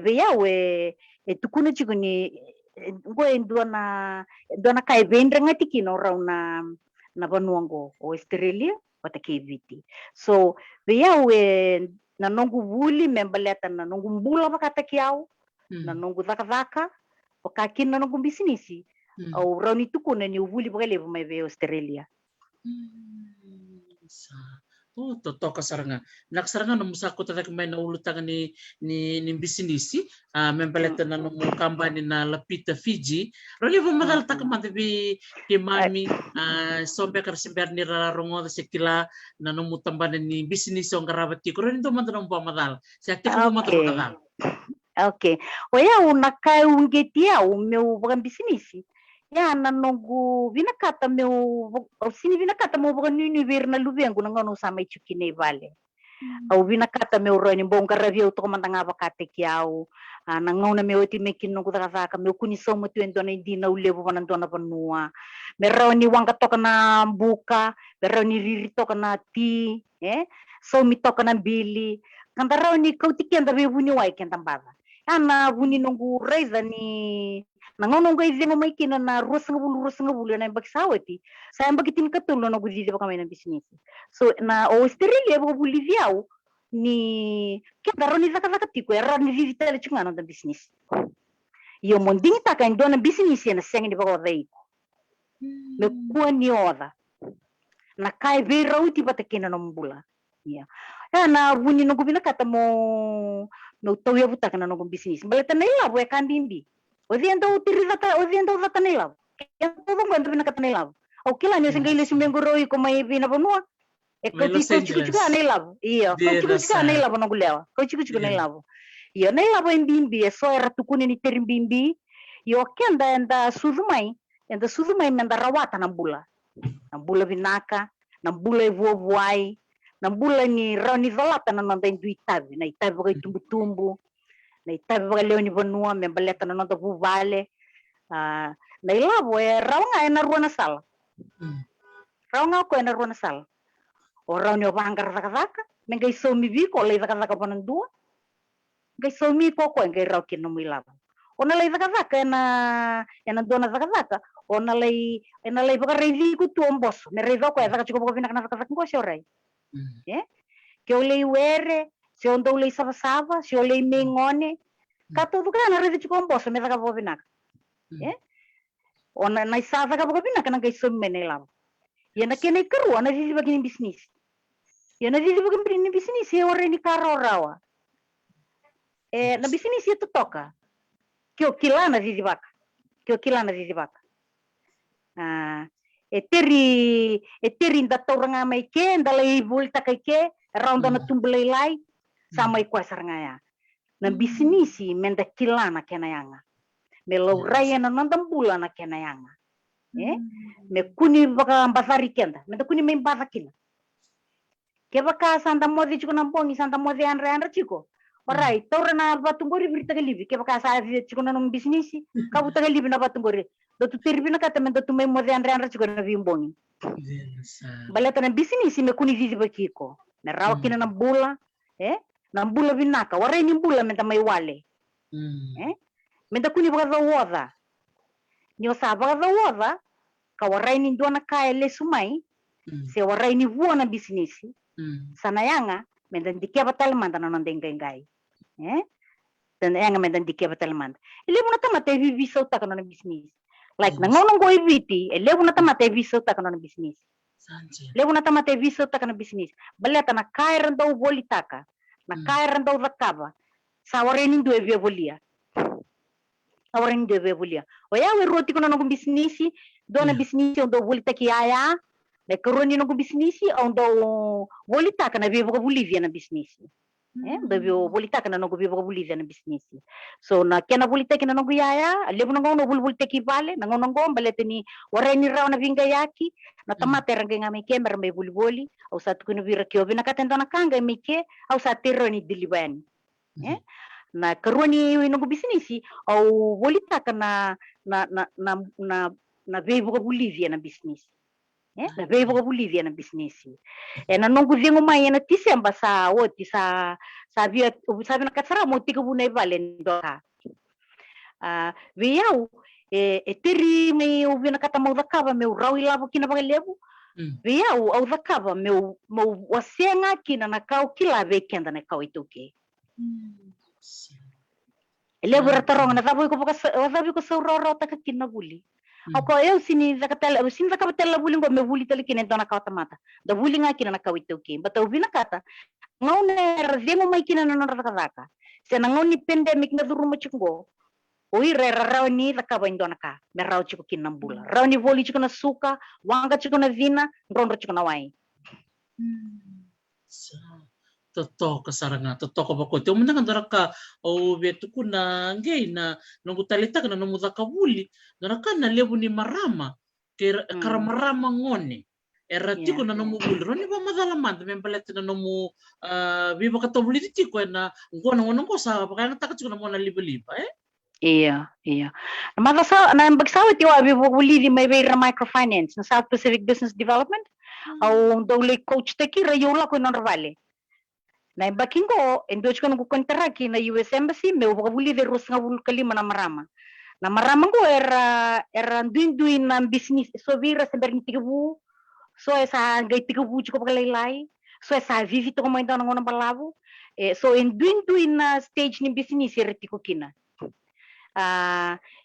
beyawe tukuna chigo ni ngoe dona kai bendre ngati kino rauna na banuango Australia watake biti so beyawe na nongu wuli membaleta na nongu mbula bakata kiau na nongu zaka pakakin na nongu bisinisi au rauni tukuna ni wuli bakale mai be Australia totoka saranga nak saranga no musako tatak mai na ulutang ni bisinisi membaleta na no kambani na lapita Fiji roli madal tak mantebi kimami sombe kar sember ni rarongo sekila na no mutambana ni bisinisi on karabati ko rin to man no pamadal sa aktif mo matadal okay oya unakai ungetia meu bukan bisinisi ya na nongu vinakata meu sini vinakata mo bukan ni ver na lubengu na ngono sama chukine vale au vinakata meu roni bonga ravio to mantanga bakate kiau na ngona meu ti mekin nongu taka meu kuni somo tu endona indina ulevo panantona panua meroni wanga toka na buka meroni riri toka na ti so mi toka na bili kantaroni kau tikianda be buni wai kentambada ana buni nongu raiza ni nangono ngai zengo mai kina na rusa ngabulu na baksawati saya bagitin katulo no gudi ba kamay na business so na Australia ba Bolivia ni kaya ni zaka tiko era ni vitale chungana da business yo monding ta kan dona business na sengi ni ba dai me kuani oda na kai be rauti ba tekina no mbula ya na buni no gubina kata mo no tawya buta kana no business baleta na ila bo kandimbi odiando zata nila yang todo cuando vina kata nila o kila ni singai le simengoro ko mai vina bonua ko chiku nila iya ko chiku nila bono gulewa ko chiku nila iya nila bo imbimbi so era tukuni ni terimbimbi yo kenda enda suzumai menda rawata na bula vinaka na bula voai na bula ni roni zolata na nanda induitavi na itavi ko tumbu na itabi baga leoni bonua membaleta na nonto vale na ilavo raunga na ruana sala raunga ko na ruana sala o rauni o bangar zaka mengai somi vi ko le zaka panandua ngai somi ko ngai rauki no milava ona le zaka na dona zaka ona le baga revi ku tu ombos me revi ko zaka chiko baga vina zaka ko shorai ke ole were se ondo le sava se ole mengone kato bukan na rede chiko mboso me zaka bobinak ona na isava ka bobinak na kai som menela yana kene keru ana dili bagini bisnis yana dili bagini bisnis e ore ni karo rawa na bisnis itu toka kio kilana dili baka eteri ndatau ranga mai ke ndalai volta kai ke raunda na tumbulai lai sama ikwa sarangaya na bisinisi menda kilana kenayanga me lauraya na nandambula na kenayanga me kuni baka mbasari kenda me kuni me mbasa kila ke baka santa modi chiko na bongi santa modi andre chiko Alright, tora na batungori vrita libi ke baka sa chiko na bisinisi kabuta libi na batungori do tu terbi na kata men do tu me modi andre chiko na vimbongi baleta na bisinisi me kuni vivi bakiko me rawa kina na bula na bula vinaka warai ni bula men tamai wale men da kuni baka woda ni osa baka woda ka warai ni dona kaya le sumai se warai ni vuo na bisinisi sanayanga men dan dikia batal manda na ndengai dan yanga men dan dikia batal manda ile muna tamate vivi sauta kana na business like na ngono go iviti ele muna tamate vivi sauta kana na business le muna tamate vivi sauta kana business baleta na kaya rando volitaka na kaya rando rakaba sa warai ni do evia volia awaren de vebulia o ya we roti kono no business dona business ondo volita ki aya le koroni no business ondo volita kana vivo Bolivia na business do volita kana no vivo Bolivia na business so na kena volita kina no yaya le no no volita ki vale na no ngomba le teni wareni raw na vinga yaki na tamate range ngame kemer me volivoli au sa tukuno vira ki ovina katendo na kanga mike au sa terroni dilibani na karuni no business au volita kana na vivo Bolivia na business na vivo Bolivia na business na nongu zengo mai na tisemba sa oti sa via sabi na katsara mo tiku bunai valen doka viau teri me uvina kata mau dakava me rau ilavo kina bagalevu viau au dakava me mo wasenga kina na kau kila vekenda na kau ituke ele beratarong na sabi ko sa roro ta kina buli ako eu sini zakatela buli ngo me buli tali kina dona kawta mata da buli nga kina na kawito ke bata ubina kata ngaune razemo mai kina na rakazaka se na ngoni pandemic na duru mo chungo oi raw ni zakaba indona ka me raw chiko kina bula raw ni boli chiko na suka wanga chiko na vina ndondro chiko na wai Toto kasaranga toto ko bako te umuna kan ka o betu kuna ngei na nungu talita kana no mudaka buli dora kana lebu ni marama ke karamarama ngone era tiko na no buli roni ba madala manda me balete na no mu viva ka tobuli tiko na ngona ngono ko sa baka na takachiko na mona liba Iya. Mada sa na bagsawa ti wa vivo buli di may beira microfinance na South Pacific Business Development au dole coach te ki rayola ko non vale na bakingo endo chiko ngu kontraki na US Embassy me ubuli de ros ngabul kalima na marama go era duin na business so vira sember ni tigu so esa ngai tigu chiko pagalai so esa vivi to mo indon ngono balavu so in duin na stage ni business retiko kina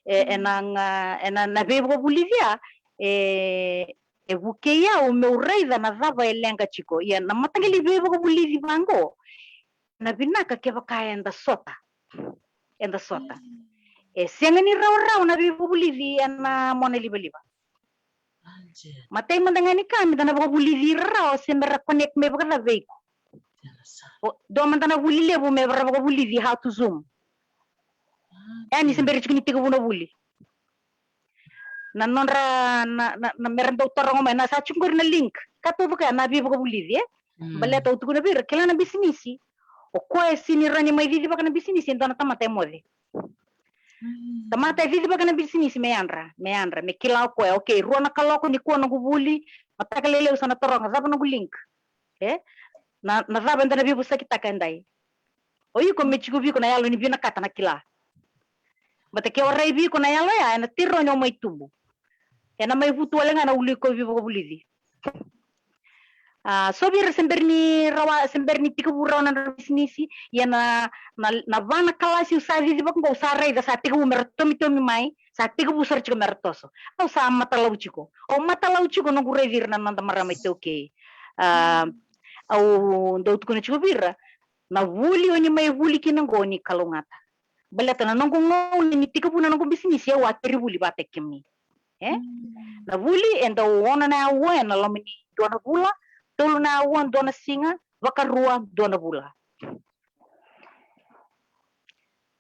enang na vivo Bolivia bukeia o meu rei da na dava elenga chiko ia na matangeli vivo Bolivia mango na binaka ke bakaya enda sota sengani raw na vivo Bolivia na mona liba matay mandangani kami dana baka Bolivia raw sembera connect me baka veiko do mandana Bolivia me baka Bolivia how to zoom ani sembera chikini tiga buna buli na nonra na merendo torong na sa chungkur na link kato baka na vivo Bolivia baleta utuku na bira kila na business o ko sini rani mai vivi baka na business ndo na tamate mode tamate vivi baka na business me andra me kila ko okay rona kaloko ni ko na gubuli matakalele usana torong zaba na link na zaba ndo na vivo sakita kandai oyi ko me chiku vi ko na yalo ni vina kata na kila bata ke orai vi ko na yalo ya na tiro no mai tubu na mai vutu wala na uli ko vivo Bolivia so bir semberni tiku buraw na business na vana kalasi usa vivi bak ngo usa rai da sa tiku merto mitomi mai sa tiku busar chiko mertoso au sa matalaw chiko no gure vir na nanda marama itoke au do tuko na chiko vir na vuli oni mai vuli kinango ni kalungata balata na nongo ni tiku puna nongo business ya wa kiri vuli batek kemi Na vuli enda ona na awa na lamini dona bula, tolu na awa dona singa, vakarua dona bula.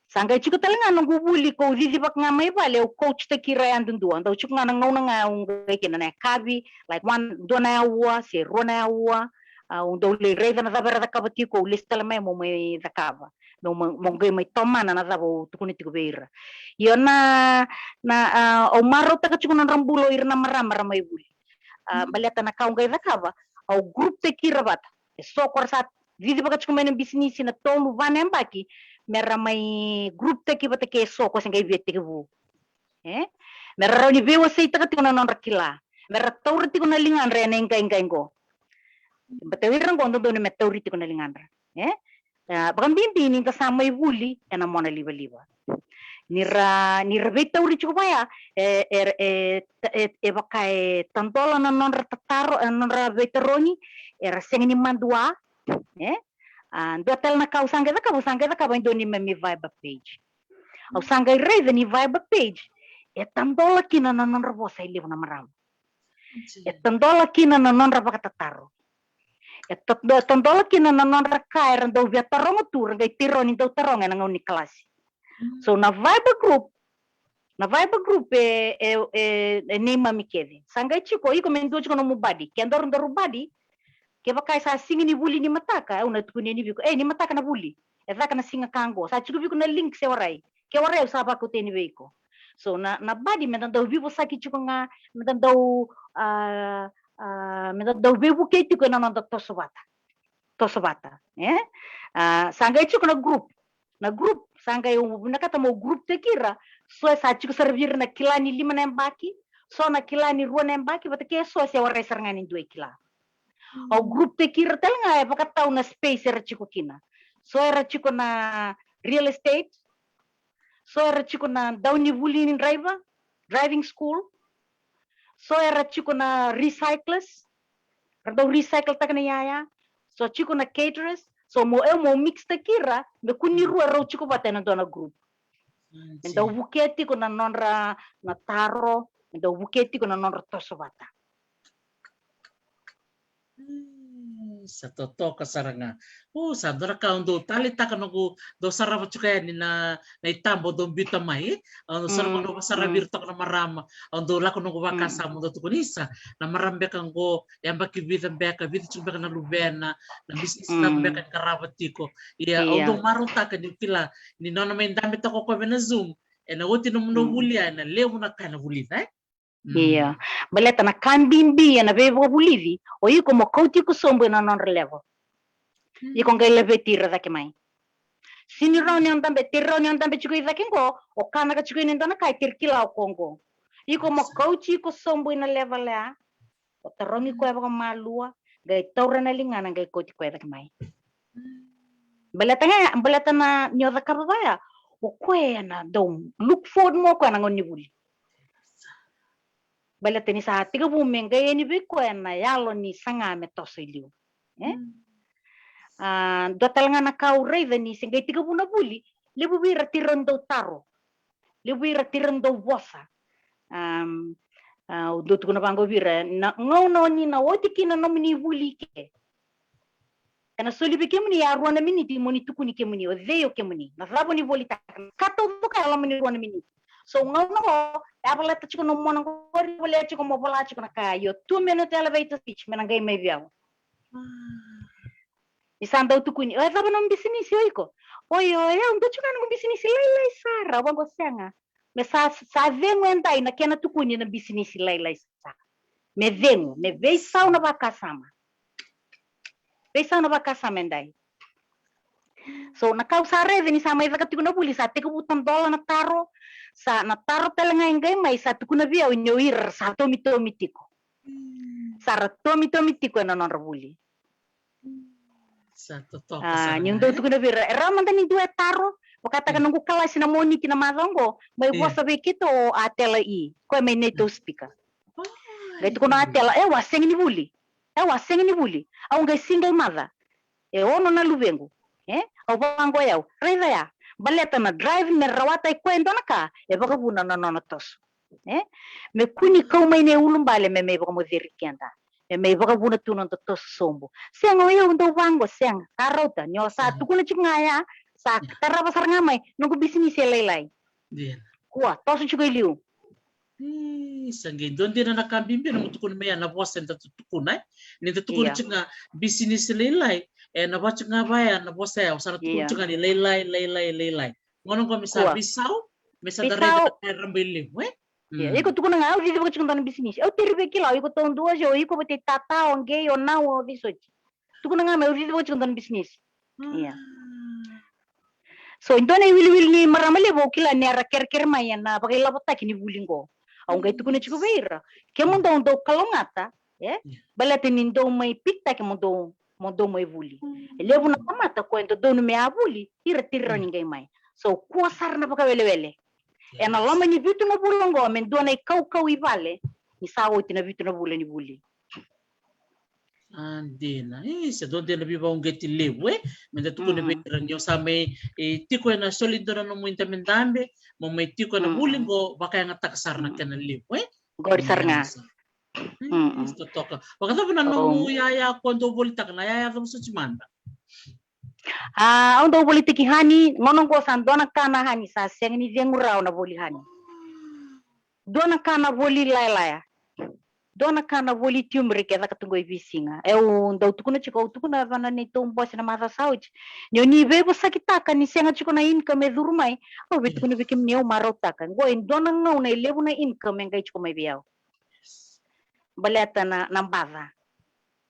Sangay chiko talaga nang gubuli ko didibak nga may bale o coach te kira andun duan daw chiko nga nang nga ungay kina kabi like one dona awa si rona awa daw le reda na dabera da kabati ko lista la mo may da kaba no mongay may toma na dabo tukuniti ko beira yon na o maro ta chiko nang rambulo ir na marama may buli baleta na kaungay da kaba o group te kira bata so korsat didibak chiko may bisnis na tolu vanem baki mera mai grup te ki bata ke so ko singai vete ke bu mera rauni bewa sei ta ti non rakila mera tauri ti na lingan re neng kai go bata wirang go ndo ne tauri ti na lingan re bakam bimbi ni ta samai buli ena mona liba nira be tauri chu baya bakai tantola na non ratataro non ra veteroni era sengni mandua do tel na kau sangga ka ba ni me vibe page au sangga reza ni vibe page tandola kina na non rabo sa ili na maram tandola kina na non rabo katataro tandola kina na non rakair do via tarong tur ngai tironi do tarong na ngoni klase so na vibe group ni mami kede sangga chiko iko mendo chiko no mubadi kendor ndo badi keba kai sa singi ni buli ni mataka una tukuni ni biko ni mataka na buli eza kana singa kango sa chuku biko na link se warai ke warai sa ba ko teni biko so na badi medan do vivo saki chuku nga medan do vivo ke tiko na ndo tosobata sangay chuku na group sangay na kata mo group te kira so sa chuku servir na kilani 5 na mbaki so na kilani 2 na mbaki bata ke so se warai sarngani 2 kila o group te kira tel nga pakataw na space era chiko kina so era chiko na real estate so era chiko na dawni bulin driving school so era chiko na recyclers daw recycle ta kana yaya so chiko na caterers so mo mix te kira me kuniru era chiko batena dona group enda buketi ko na nonra na taro enda buketi ko na nonra tosobata sa toto kasaranga sa dora ka undo tali ta kanu do sarava chuka ni na itambo do bita mai ando sarava no sarava virto na marama ando la kanu ba kasa mo do tukunisa na marambe kan go yamba ki bita beka bita chuka na lubena na bisnis na beka karabatiko ya ando maruta ka ni pila ni nona mai ndambe to ko na zoom na woti no bulia na leo na kana bulita Iya, baleta na kambimbi na bebo bulivi, o iko mo kauti ko sombo na non relevo. Iko ngai leve tira da mai. Sini roni andambe tironi andambe chukui da kingo, o kana ka chukui ndana kai tirkila o Kongo. Iko mo kauti ko sombo na level ya. O tarongi ko eba malua, gai taura na lingana ngai kauti ko da mai. Baleta na nyoda kabaya, o kwe na dom look forward mo ko na ngoni buli. Baleta ni sa tiga bumenga ni biko na yalo ni sanga metoso iliu dotal nga nakau rei ni singa tiga buna buli lebu bira tiran do taro lebu bira tiran do bosa do tu na bango bira na ngono ni na woti kina no mini buli ke kana soli be kemuni ya ruana mini ti moni tukuni kemuni o zeyo kemuni na rabo ni boli ta kato buka la mini ruana mini so ngono abala ta chiko no mona ngori bole chiko mo bola chiko na kayo 2 minute elevator speech menangai mai biao isanda utukuni o zaba no business yoiko oyo ndo chiko no business lai sara wango senga me sa vengo endai na kena tukuni na business lai sa me vei sau na bakasama endai so na kausa reve ni sama ida katiko na buli sa teko butan dola na taro sa na taro telenga ingai mai sa tukuna bia unyoir sa tomitiko sa tomitiko na non buli sa toto nyung do tukuna bia ramanda ni dua taro wakata kanungu kala sina moni kina mazongo mai bosa be kito atela I ko mai neto speaker Gaito ko na atela waseng ni buli au ngai single mother ono na lubengu au bango yau reza ya baleta na drive me rawata kwendo naka baka buna na tos Me kuni kau mai ne ulum bale me baka mo dirikianda. Me baka buna tunon to sombo. Siang o yo ndo wango siang karota nyo sa tukuna chingaya sa taraba sarngamai nunggu bisnis lelai. Dia. Kuah tosu juga liu. Sange donde na nakambimbi na mutukun me na bosen ta tukun ai. Ni ta tukun chinga bisnis lelai na ba chinga baya na bosa ya usana tukun chinga ni lelai. Ngono ko misa bisau misa dare ta rambili, we? Iko tukun nga au di baka chinga tan bisnis. Au tiri kila iko ton dua jo iko bete tata onge yo na o disochi. Tukun nga me au di baka chinga tan bisnis. Iya. So indone wil ni maramale bo kila ni ara ker maya na baka ila bota kini bulingo. Au ngai tukun chiku beira. Ke mundo ndo kalongata, balate ni ndo mai pita ke mundo mai vuli. Levu na kamata ko ndo donu me avuli, tira ningai mai. So kuasar na baka wele. Na lama ni vitu na bulongo men do na kau ivale. Ni sawo tina vitu na bula ni vuli. Andina, se donde na biba un geti lewe, menda tuko na betra nyo sa may tiko na solido na mo intamendambe, mo may tiko na bulingo baka nga taksar na kana lewe. Gor sarnga. Isto toka. Baka tapo na no yaya kondo bolita kana yaya mo sa chimanda. Ondo bolita ki hani ngonong ko san dona kana hani sa seng ni vengurao na boli hani. Dona kana boli lailaya. Dona kana voli tiumrike da katungo visinga. Eu ndau tukuna chiko tukuna vana ni tombosi na masa saúde. Nyo ni vebo sakitaka ni senga chiko na income durmai. O vitu kuna vikim ni o marotaka. Go in dona ngau na levo na income ngai chiko mai biao. Baleta na nambava.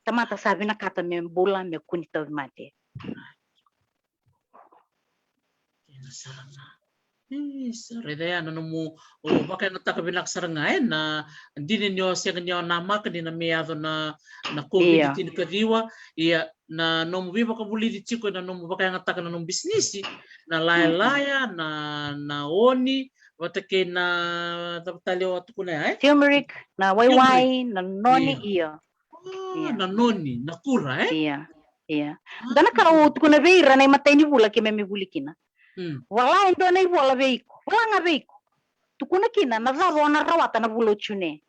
Tamata sabi na kata me bola me kunita mate. Reda na mo baka na takabinak sarangai na dinin nyo siya nyo nama kanina meyado na COVID tin kadiwa iya na nomu biba ka buli di chiko na nomu baka nga taka na nomu bisnisi na laya na oni watake na tapatali watu kuna turmeric na wayway na noni iya. Na noni na kura Iya. Dana kalau tukuna beira na matay ni bula ke meme bulikina. Wala ndo na ibola veiko. Wala nga veiko. Tukuna kina na zabo na rawata na bulo chune.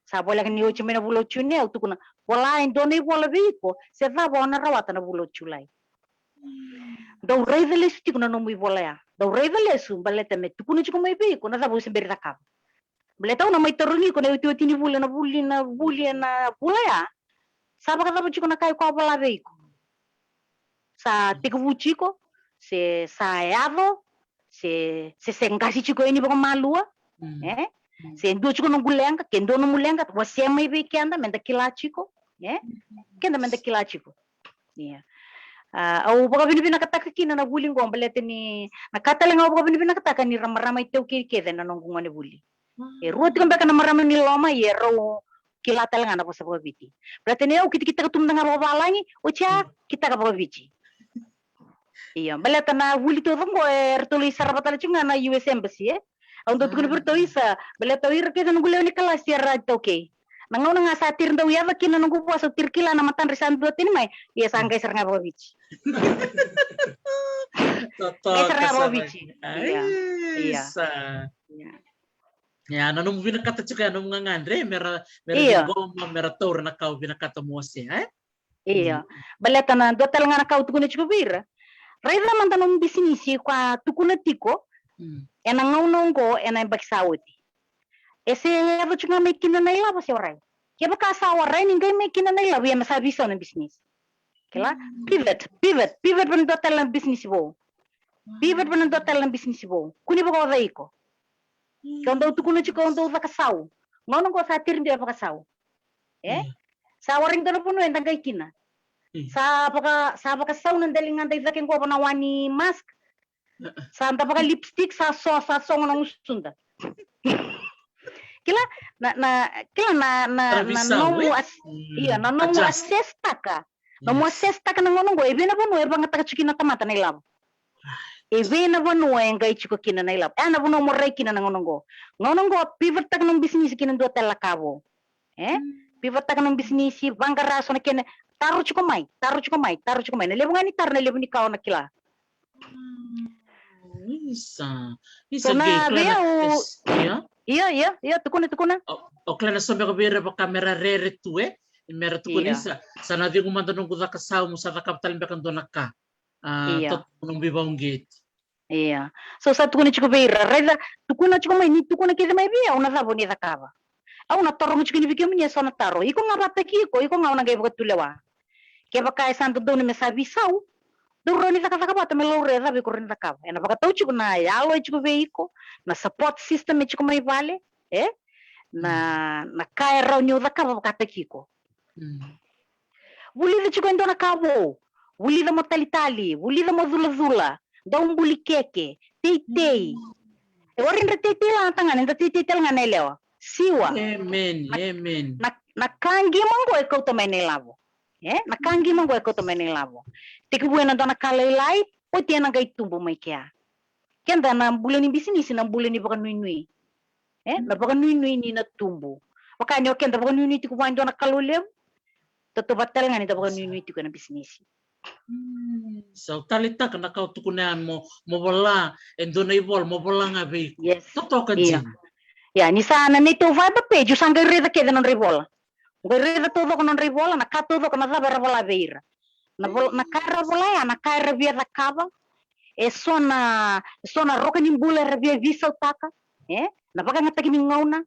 Sa bola ni ochi mena bulo chune au tukuna. Wala ndo na ibola veiko. Se zabo na rawata na bulo chulai. Do reivele su tikuna no mu ibola ya. Do reivele su baleta me tukuna chiku mai veiko na zabo se berita kap. Baleta una mai torungi ko na uti ni bula na bula ya. Saba ka zabo chiku na kai ko bola veiko. Sa tiku chiko se saado se sengasi chico ini baka malua se ndo chico no gulenga ke ndo no mulenga você mai be que anda menda kila chico que anda menda kila chico au baka bini kata kina na buli ngomba lete ni na kata lenga baka bini kata ni ramara teu ke na nongunga ne buli ruot kan baka na marama ni loma ro kila talenga na basa biti berarti ne kita ketum dengan bawa langi ucia kita ka bawa bici. Iya, baleta na wuli to ngo tulis sarabata chunga na US Embassy Untuk tukun bertoisa, baleta wir ke nunggu ni kelas ya raja oke. Nangau nang asatir ndau ya vakin nunggu puasa tirkila na matan risan dua tin mai. Ya sangkai seranga bawich. Seranga bawich. Iya. Ya, nanu bina kata juga nanu ngangandre mera goma mera tour na kau bina kata mose, Iya. Baleta na dua tal ngana kau tukun cukup bir. Raida mantan bisnis kwa tukuna tiko. Ena ngongo ena baksawti. Ese ado chunga mekina na ila basi orai. Keba ka sawarai ningai mekina na ila biya masabiso na business. Kela pivot ben total na business bo. Pivot ben total na business bo. Kuni ba ko veiko. Kando tukuna chiko ndo bakasaw. Ngono ko sa tirin dia bakasaw. Sawaring dono puno endang kai kina. Sa baka saw nang dalingan dai zaken ko na wani mask. Santa pakai lipstick sa ngono sunda. Kila na nomu iya na nomu assestaka. Nomu assestaka na ngono go ebe na bono eba ngata chikina tamata na ilab. Ebe na bono engai chiko kina na ilab. Na bono mo rei kina na ngono go. Ngono go pivot tak nang business kina do tela kabo. Pivot tak nang business bangara so na kina taru chiko mai. Na lebu ngani tar na lebu ni kao na kila. Isa na Iya, tukuna. O klena sombe ko bira ba kamera rere tu mera tu Iya. kunisa sana di kumanta nung kuda kasau musa ta kapital bekan donaka Iya. tot nung bibang gate. Iya. So sa tukuna chiko beira, reda tukuna chiko mai ni tukuna kida mai bia una sabo ni takava. Au na torong chiko ni bikin munya sona taro. Iko ngabata kiko, iko ngauna gai tulewa. Keba kai santo doni me sabi sau. Duro ni takava bata me lore sabi ko rin takava. Ena baka tau chiko na yalo chiko veiko, na support system chiko mai vale, na kai rau nyu takava baka kiko. Wuli chiko ndo na kavo. Wuli mo tali-tali, wuli mo zula-zula. Daun buli keke, tei-tei. Warin ra tei-tei lang tangan, inda tei-tei lang nelewa. Siwa. Amen. Nakangi manggo ikaw to may nilabo. Nakangi manggo ikaw to may nilabo. Tiki buena do nakalaylay, o tiyan ang tumbo may kaya. Kaya na bulan ni bisnis, na bulan ni baka nui-nui. Na baka nui-nui ni natumbo. Baka nyo kaya baka nui-nui tiko buwan do nakalulew. Totoo nga ni baka nui-nui tiko na bisnis. So talita kana kau tukunan mo wala endo na ibol mo wala nga be. Yes. Totoo ka Iya. din. Ya, ni sana nito vai ba pejo sanga reda keda non ribola. Ngai reda todo con non ribola, na ka todo con na ribola beira. Na cara bola ya, na cara via da cava. E sona roca ni bula via visa utaka. Na baga ngata kini ngauna,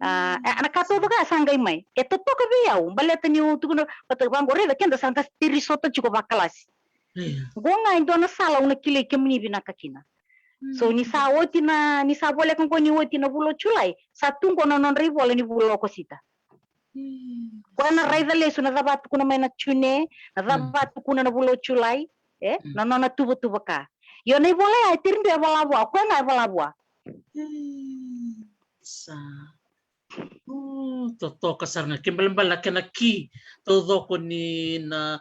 na ka todo ka sanga mai. E toto ka via, baleta ni tukuno patagbango reda kenda santa tirisoto chiko bakalas. Gonga indo na sala una kile kemni bina kakina. So ni sa boleh kong ni woti na bulo chulai sa tungko na non ribola ni bulo ko sita. Ko na raida lesu na zabat kuna mai na chune, na zabat kuna na bulo chulai, na nona tubo ka. Yo na bola ai tirin be bola bo, ko na bola bo. Sa toto kasar nga kimbal kena ki todo ko ni na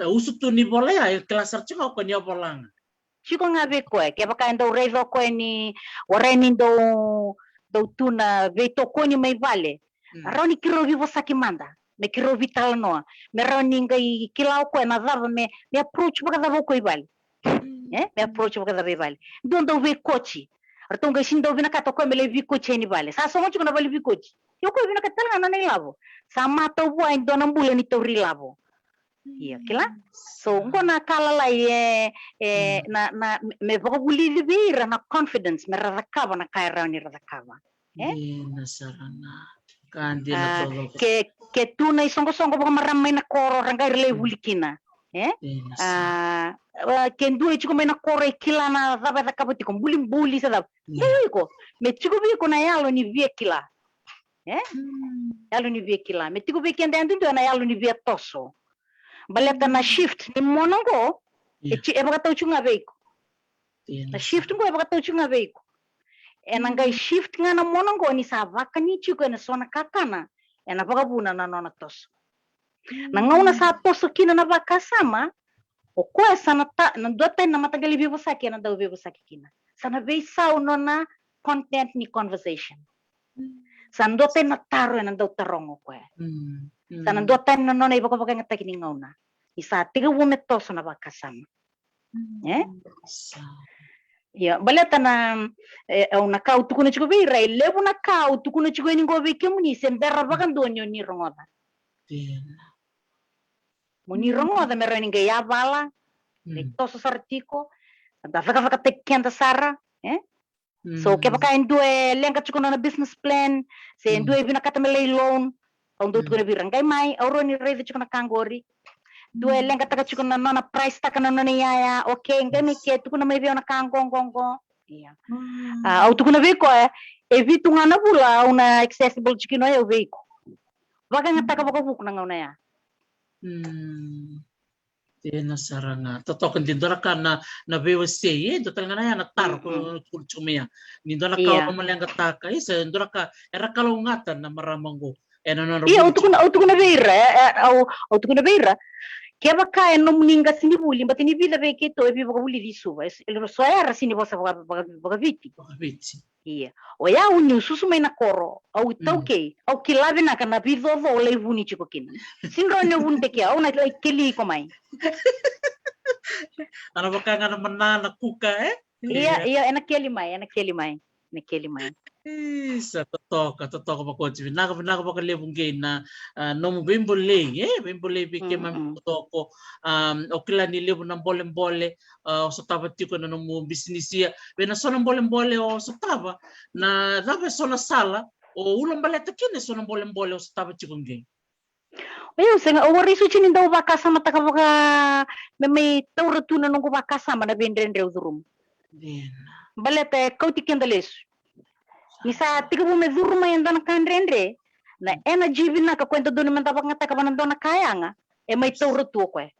usutu ni bola ya kelasar cuma ko ni bola. Chiko nga be ko ke baka ndo rezo ko ni wareni do tuna veto ko ni mai vale. Roni kiro vivo sakimanda. Me kiro vital no. Me roni ngai kilau ko na dava me approach baka dava ko vale. Me approach baka dava vale. Ndo ve kochi. Arto ngai sindo vina kato ko me le vi kochi ni vale. Sa so mo chiko na vale vi kochi. Yo ko vina katal nga na lavo. Sama to bo ai ndo na mbula ni to rilavo. Iya, kila. So, ngona kala lai na me buli libera na confidence me radakava na kaira ni radakava. Nasarana. Kandi na todo. Ke tu na songo baka maramay na koro rangai rele bulikina. Ke ndu chiko me na koro kila na zaba zakabati ko buli sa dab. Ko me chiko bi ko na yalo ni via kila. Yalo ni via kila. Me chiko bi kende andu na yalo ni via toso. Baleta na shift ni monongo e baka tau chunga veiko. Na shift ngo e baka tau chunga veiko. E nangai shift nga na monongo ni sa vaka ni chiko na sona kakana e na baka buna na nona toso. Na ngauna sa toso kina na vaka sama o koe sana na dota na matagali vivo saki na dau vivo saki kina. Sana vei sau nona content ni conversation. Sana dota na taro na dau tarongo koe. Sana dota na nona iba ko baka ngata kini ngauna. Isa tiga wume toso na baka sama. Ya, baleta na una kau tukuna chiko vira, levo na kau tukuna chiko ni go veke muni sembera baka ndonyo ni rongoda. Muni rongoda mera ninga ya bala. Toso sartiko. Da vaka tekenda sara, So ke baka indue lenga chiko na business plan, se indue vina kata melay loan, ondo tukuna vira ngai mai, auro ni rede chiko na kangori. Due lenga taka chiko na nona price taka na nona yaya, okay, ngai me ke tukuna mai vio na kangong. Iya. Au tukuna viko e vitu ngana bula una accessible chiko no e viko. Baka ngataka baka buku na ngauna ya. Tena saranga. Totokan din dora ka na vewa say, total nga na yan, natar ko chumia. Nindo na ka malang kataka, isa dora ka era kalungatan na maramanggo. Iya, utukuna beira. Kaya baka no muninga sinibuli, but inibila veke to ebi baka buli disuba. Elo so era sinibosa baka viti. Iya. O ya unyu susumay na koro. Au tauke. Au kilabi na kana bidodo o lay vuni chiko kina. Sinro na vunte kia. Au na kili ko mai. Ano baka nga naman na kuka Iya, enak keli mai. Isa totoka pakochi vinaka pakalevu ngei na nomu bimbole bimbole bike Mm. toko okila ni levu na mbole o sotava tiko na nomu bisnisia vena sona mbole o sotava na dava sona sala o ulo mbaleta kine sona mbole o sotava tiko ngei. Eu senga o risu chini ndau bakasama takavaka meme taura tuna nungu bakasama na bendrendre udurum. Dena. Balete kau tikendalesu. Nisa tiga me duruma yang dana kandrendre na energy vinaka kwenta doni mandapa ngata kabana dona kayanga e mai taura tu kwe.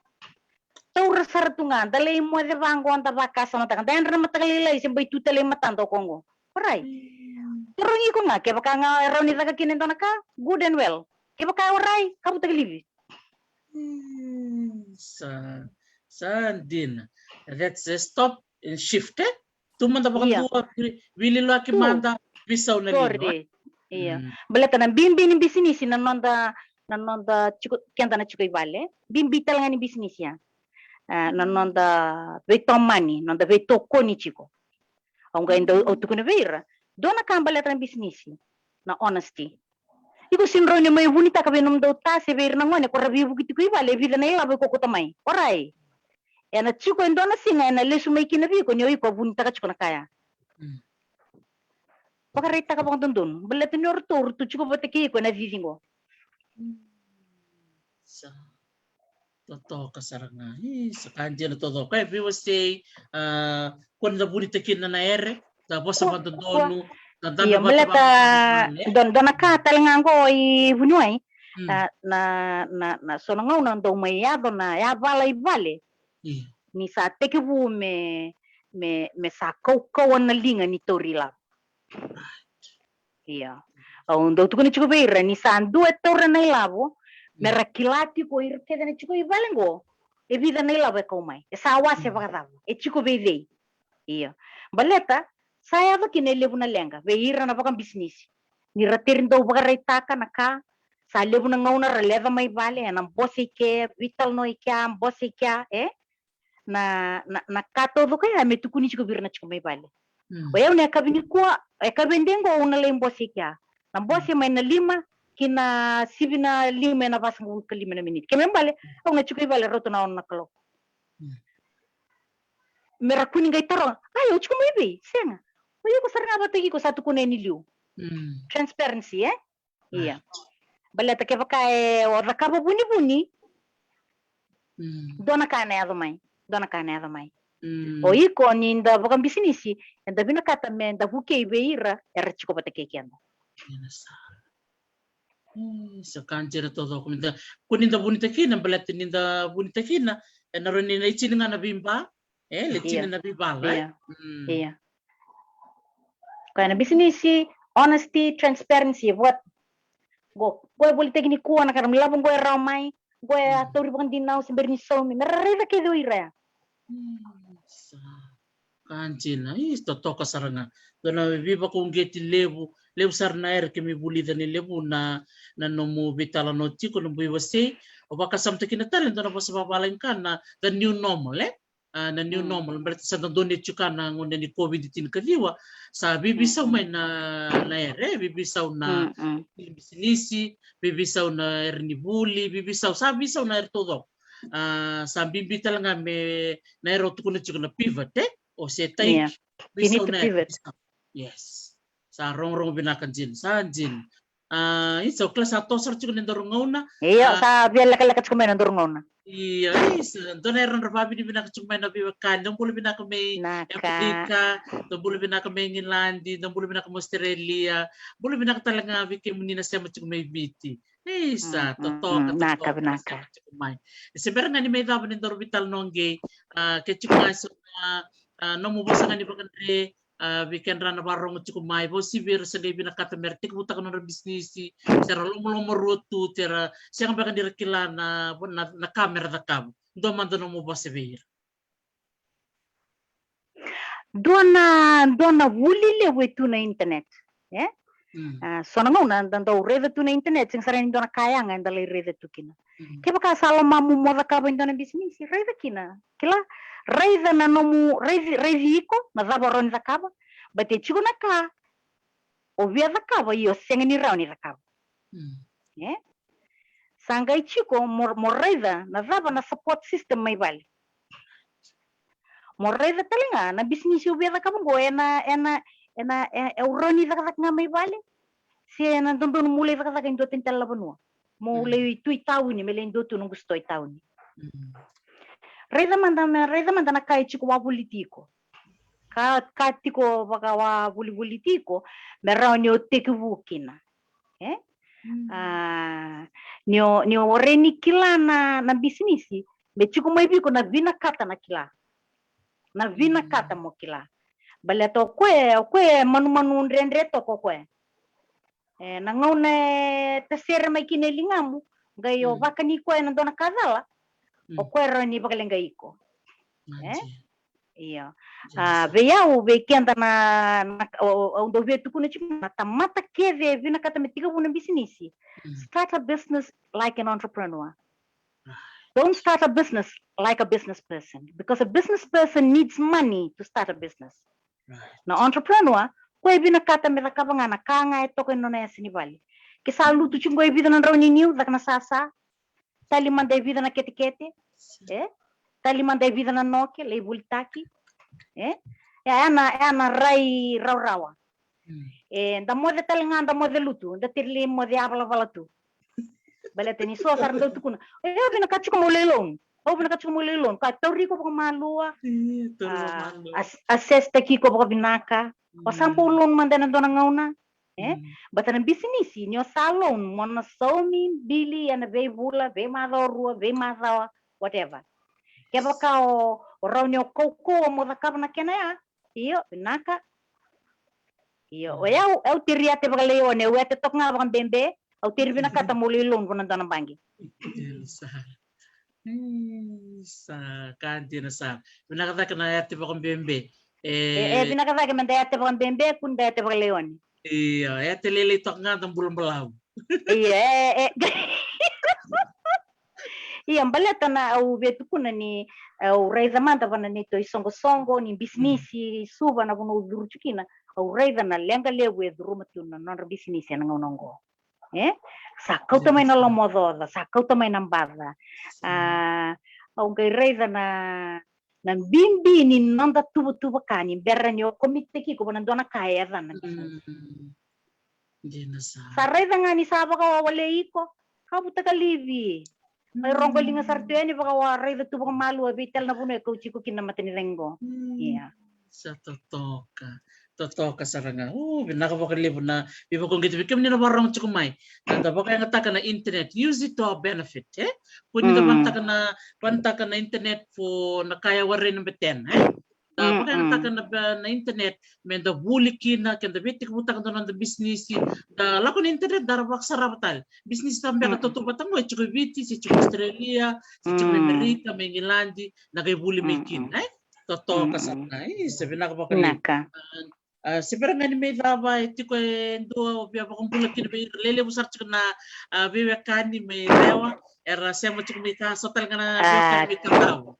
Taura saratunga dale mo de vango anda bakasama taka dendra matakalila isembai tutale matando kongo. Orai. Terungi ko nga kaya baka nga rauni taka kinen dona ka good and well. Kaya baka orai kabu takalivi. Sandin. That's a stop and shift. Tumanda Iya. bakandua vili lo Tu. manda bisau na lino. Korde. Iya. Baleta na bimbi ni bisnis na nonda chuko kenda na chuko vale. Bimbi talanga ni bisnis ya. Na nonda vetomani, nonda vetokoni chiko. Aunga indo otukune veira. Dona kambaleta na bisnis na honesty. Iko sinro ni may bunita ka benom do ta se veira na ngone ko rabibu kiti ko vale vida na ila ko kutamai. Orai. Ya na chiko ndo na singa na lesu may kinabi ko nyoy ko bunita ka chiko na kaya. Pakarita ka bang tundun. Baleta ni orto chiko bateki ko na vivingo. Sa toto kasaranga. Sa kanje na todo. Kaya we will say kung na bunita kin na ere tapos sa madodonu Iya, baleta don ka talangan ko i bunuai. Na sonangau na do may yado na ya balay bale. Ni sa teke bu me sa kau na linga ni torila. Iya. Ndo tu kuni chuko beira ni sa due torre na ilabo. Me rakilati ko irke na chuko ibalengo. E vida na ilabo e komai. E sa awase bakadabo. E chuko bebe. Iya. Baleta saya do kine lebu na lenga. Veira na bakang bisnis. Ni ratirin do bagaritaka na ka. Sa lebu na ngauna releva may bale. Anang bosi ke, vital no ikya, bosi kya, na kato do kaya me tukuni chuko birna chuko may bale. Waya ne kabini kuwa, kabendengo una le bosi kya. Na bosi may na 5 kina 7 na 5 na pasang ka 5 na minute. Kaya bale, ang na chuko bale roto na on nakalo. Merakuni ngay tarong. Ayo chuko may be, senga. Waya ko sarang abatagi ko sa tukunen ni Liu. Transparency, Iya. Baleta kaya baka o rakabo buni. Dona ka na yadamay. O iko ni nda bakang bisinisi, nda binakata me nda buke beira, chiko batake kianda. Sa kanje na todo. Kuninda bunita kina, baleta ninda bunita kina, naroon na ichini nga na bimba, lechini na bimba, Iya. Kaya na bisinisi, honesty, transparency, what go boleh teknik kuah nak karam labong go ramai, go atori bukan dinau sebenarnya saumi, mereka kedo ira. Kanjina, toto kasaranga. Dona viva kung geti lebu sarna er kemi bulida ni lebu na nomu vitala no tiko no buiwa sei, o baka samte kinatalen dona basa babalain kan na the new normal, na new normal berarti sa doni chuka na ngonde ni COVID-19 kadiwa sa bibisaw may na ere bibisaw na bisinisi bibisaw na erni buli bibisaw na er todo sa bibita lang me na ero tukuna chuka na pivot o se tai bisaw na yes sa rong binakan jin sa jin isa kelas 1 sar chuka ndorong ngauna iya sa biala kalakat kumain ndorong ngauna. Iya, doon ay ron rababi ni binakachumay na biwakan, doon buli binakamay Afrika, doon buli binakamay Ngilandi, doon buli binakamay Australia, buli binakatalaga bikim ni na siya machumay biti. Isa, totoo. Naka. Siyempre nga ni may dapat ng dorbital nongge, kaya so no mo basa nga ni bakandre, bikin rana barong chukumay bo sibir sa lebi na katamertik buta kono bisnisi sera lomo rotu tera siya nga bakan direkila na kamera da kam do man do mo basa beir dona wulile wetu na internet sonangau na do rede tu na internet sing sarang dona kaya nga ndalay rede tu kina kaya baka sala mamu mo da kabo dona bisnisi rede kina kila Reza na nomu rezi iko na zabaron zakaba bate chigo na ka O via da cava io sengani rauni da cava. Eh? Sangai chico morreda na dava na support system mai vale. Morreda talinga na business u via da cava go é o roni da nga mai vale. Se na dondon mulai da nga indo tentala banua. Mulai tu itauni mele indo tu não gostou itauni. Reda manda na kai chico wa politico. Ka tiko baka wa politico merao ni o teki wukina. Eh? Nio reni kila na bisnisi me chico mai biko na vina kata na kila. Na vina kata mo kila. Bale to kwe manu ndrendre to kwe. Na ngaune tesere mai kine lingamu gayo baka ni kwe na dona kadala. O kwe rani baka lenga iko. Iya. Veiau kenda na onde vê tu kuna chico na tamata keve vina kata me tiga una business. Start a business like an entrepreneur. Don't start a business like a business person because a business person needs money to start a business. Na entrepreneur, kwe vina kata me rakabanga na kanga e toko no na sini vale. Que sa lutu chingo e vida na rauni niu dak na sasa. Tali manda e vida na kete tali manda e vida na noke le bultaki. Ana rai rawa. Da mode talinga da mode lutu, da tirli mode vala tu. Balete ni so sar ndo tukuna. Eu vina kachuko molelon. Eu vina kachuko molelon. Ka tauri ko malua. Assesta ki ko binaka. O sampo lon mandana dona ngauna. Batana business ni o salon mona somi bili ana ve bula ve madorua ve madawa whatever. Keba ka o rauni o koko mo da kaba na kena ya. Iyo binaka. Iyo o eu tiria te bagale o ne wete tok nga bang bembe. Au tiri vina kata molelon ko nandana bangi. Sa kanti na sa. Binakata ka na yate bakang bembe. Binakata ka man dayate bakang bembe kun dayate bakang leon. Iya, yate lele tok nga tang bulan belaw. Iya, iya baleta na au vetu kuna ni au raiza manda bana ni to songo ni business suba na buno duruchukina au raiza na lenga lewe durumatu na non business na ngonongo. Sakau tamay na lomodo, sakau tamay ng bada. Ang raiza na bimbi ni nanda tubo kani berra nyo komite ki ko nando na kaya ran. Sa raiza nga ni saba ka wale iko, kabuta ka livi. May ronggoling nga sartuya ni baka wa raiza tubo ka malu abital na puno ko chiko kinamatan ni Rengo. Yeah. Sa totoka saranga. Binaka pa kalibon na bibo kong gitu bikam nila warang chukumay. Nanda baka yung ataka na internet, use it to our benefit. Kung nito pantaka na internet po nakaya warin ng beten. Baka yung ataka na internet, may da buliki na kanda bitik buta ka doon ng business. Lako na internet darabak sarabatal. Business tambi ka tutubatang mo, chuko biti, si chuko Australia, si chuko Amerika, may Ngilandi, nagay-buli may kin. Totoka saranga. Sabi na ka pa kalibon. Sebenarnya ni meda ba iti ko endo biya bakong bulat kini ba lele busar chuk na biya kani me rewa era sema chuk mi ka sotal kana biya kani mi kataw.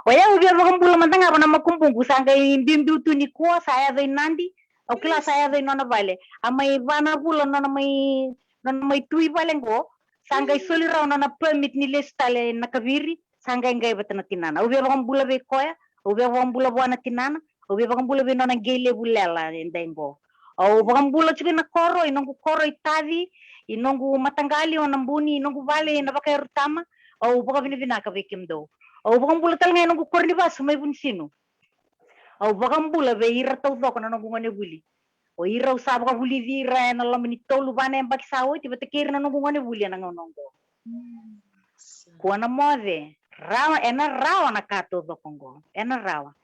Waya biya bakong bulat mantanga apa nama kumpung kusanga bimbi tu ni ko saya dai nandi o kila saya dai nona vale amai vana bulan nona mai tui vale ngo sanga isoli raw nona permit ni lestale nakaviri sanga ngai batana tinana o biya bakong bulat be koya Ube bakang bula buana tinana, ube bakang bula be nona gele bulela ndengo. O bakang bula chuki na koro, inongu koro itavi, inongu matangali o nambuni, inongu vale na baka rutama, o baka binibinaka bekim do. O bakang bula talanga inongu korni ba sumay bunsino. O bakang bula be ira tau doko na nongu ngane buli. O ira usaba ka buli vira na lamini tolu bana embaki sawo, tiba tekir na nongu ngane buli na ngonongo. Kuana mode. Rawa na kato do Kongo. Rawa.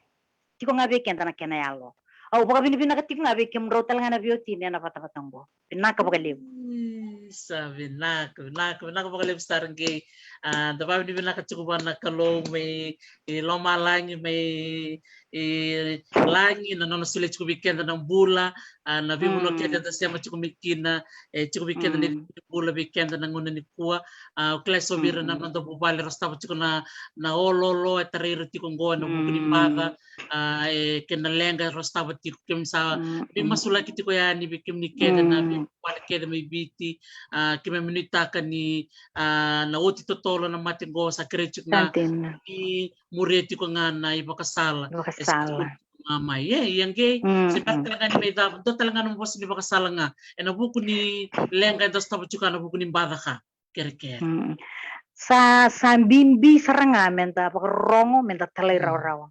Tiko nga be kenta na kena yalo. Au baka binibina ka tiko nga be kim ro talanga na bioti na patapatango. Pinaka baka live. Sabi nako baka live starang kay da ba ni bina ka cukup na kalau may loma langi may langi na nono sile cukup weekend ng bula na vivo no kaya da siya cukup mikina cukup weekend ni bula weekend na nguna ni kuwa kles sobira na nono bubali rasta cukup na ololo etariro tiko ngoa na bukuni pada kena lenga rasta tiko kem sa bimasula kiti ko yani bikim ni keda na bubali keda may biti kime minita ka ni na uti totolo na mati go sa krechuk na i mureti ko nga na ibakasala mama yang gay seperti talaga ni may dapat do talaga ng boss ni bakasala nga na buku ni lenga dos tapo chuka na buku ni badaka kere sa bimbi saranga menta rongo menta talay raw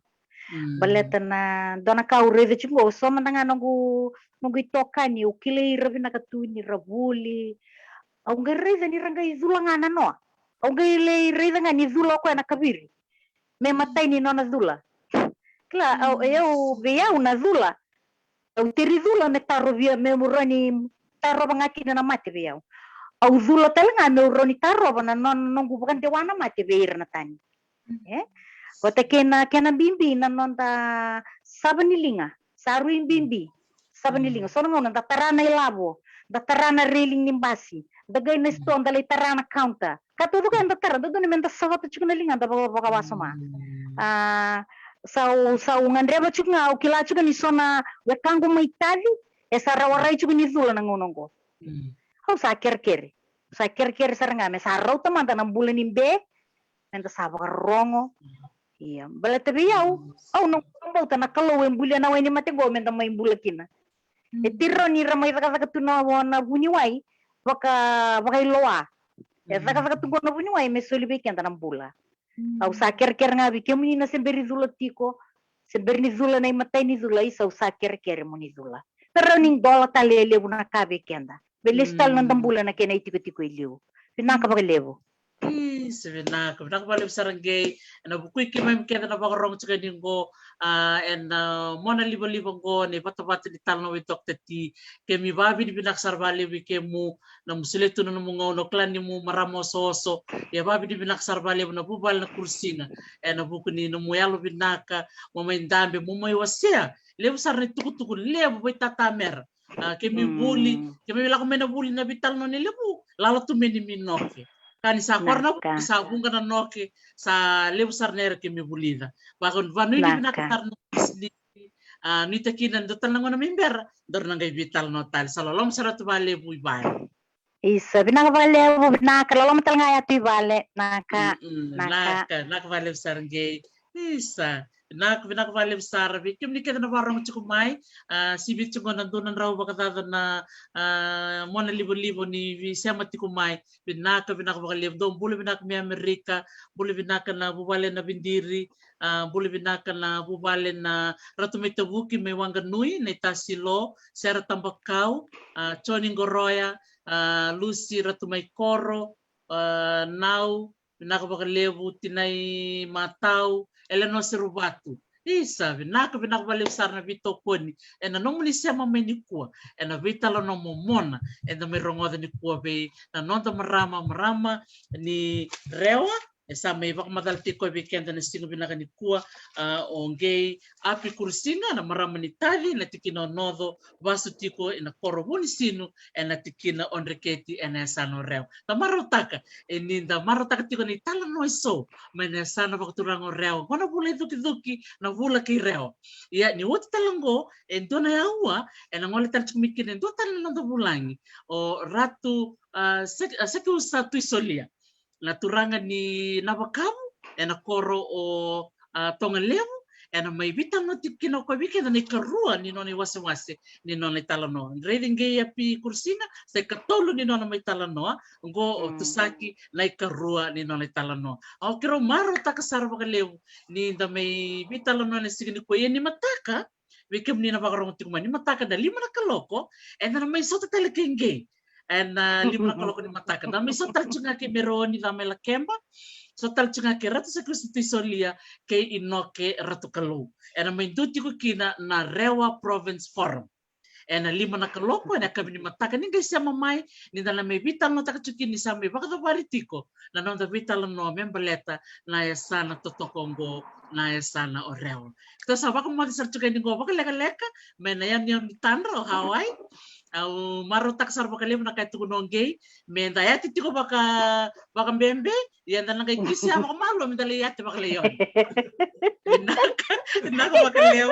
baleta na dona kaure de chungo so mantanga nungu itoka ni ukile rabi nakatuni rabuli au ngereza ni ranga izula ngana no au ngele reza ngani zula ko na kabiri me matai ni nona zula kla au eu vea una zula au teri zula ne taro via me murani taro bangaki na mati vea au zula talanga me uroni taro bana non nungu bukan dewana mati veir na tani kota kena bimbi na nonta sabanilinga saruin bimbi sabanilinga so ngona da tarana ilabo da tarana reling nimbasi da gay na stone da tarana counter kato do kan da tarana do ni menta sawata chukuna linga da baka wasoma sa ngandreba chukna o kila chukani sona wekango maitali esa rawarai chukuni zula na ngonongo au sa kerker saranga me sa rauta manda na bulan imbe menta sabaka rongo iya bala tabi yau au no bauta na kalau embuli na wani mate go menta mai bulakina etiro ni ramai taka tuna wana bunyi wai baka iloa taka tunggu na bunyi wai mesoli beken tanam bula au saker nga bikemu na semberi zula tiko semberi ni zula na matai ni zula isa saker moni zula pero ning dola talele buna kabe kenda belistal nandam bula na kena tiko ilio pinaka bagalevo sebenarnya kebetulan balik sarangay na bukui kimay kaya na bakarong tsaka ninggo and mona libo go ni patapat ni talno witok tati kemi babi di binaksar bali wikemu na musileto na mga onoklan ni mo maramo soso ya babi di binaksar bali na bubal na kursina na bukuni na muyalo binaka mamaindambe mumay wasya lebo sar ni tukutukun lebo bay tatamer kemi buli kemi wala ko may nabuli na bital no ni lebo lalo tumeni minoke kan sa korna sa bunga na noke sa lebsar nere ke mi bulida bakon vanu ni binatar no ni ni takinan do tan ngona member dor na ngay vital no tal salolom saratu bale buy bay isa binaka bale binaka lolom tal ngaya tu bale naka bale sar ngay isa nak bale sar bi kim ni kada na barong chukumay sibit chungo nandunan raw bakata na mona libo ni vi semati kumay binaka bakalib do bule binaka mi Amerika bule binaka na bubale na bindiri bule binaka na bubale na ratumita buki may wanganui na itasilo sera tambakau choning goroya Lucy ratumay koro now binaka bakalib tinay matau eleno serubatu isa binaka balik sar na bito poni na nong ni siya mamay ni kuwa na vitalo no momona na may rongoda ni kuwa be na nonta marama ni rewa sa may bak madalti ko weekend na singo binaka ni kuwa ongay api kursinga na marama ni tali na tikino nodo basu tiko na koro buni sino na tikina onreketi na sano rewa na marotaka ninda marotaka tiko ni tala no iso may na sano bakturang rewa kona bula duki na bula kay rewa ya ni wot talango endo na yawa na ngole tal chumikin endo talan no bulangi o ratu seku satu isolia na turangan ni nabakamu na koro o tongalevu na may bitang no tikino ko weekend na ikarua ni noni wase ni noni talano reading gay api kursina sa katolo ni noni may talano ngo tusaki na ikarua ni noni talano o kiro maro takasar bakalevu ni da may bitalano ni sigini ko ni mataka wikem ni nabakarong tikuma ni mataka da lima na kaloko na may sota talakenge lima na kaloko ni mataka na may sota chunga ke meroni da may lakemba so tal chunga ke ratu sa Kristo Solia ke inoke ratu kalu may duti ko kina na Rewa Province Forum na lima na kaloko na kami ni mataka ni siya mamay ni na may vital no taka chuki ni sambe baka to baritiko na no da vital no membaleta na ya sana totokongo na ya sana orel kita sabak mo sa chuki ni go baka leka me na yan yung tanro Hawaii au marotak sar baka lima na kay tugunong gay me da ya titiko baka mbembe yan na kay kisya baka malo me dali yate baka leyon naka baka leyon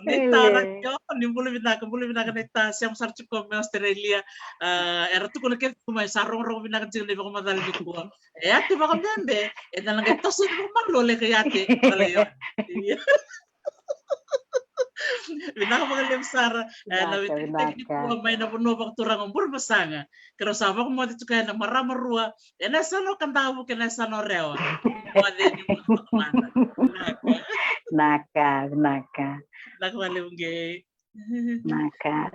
Netarat yo, ni bulu binaka neta siam sarchu ko me Australia. Era tu ko ke may sarong binaka jing leba ko madal di ko. Ate baka membe, na lang ito sa ko maglole kay ate. Yo. Binaka mga lemsara na teknik ko may na puno bak turang umbur basanga. Pero sama ko mo dito kaya na maramarua. Na sano kantawo ke na sano rewa. Naka. Nakwali mong gay. Naka.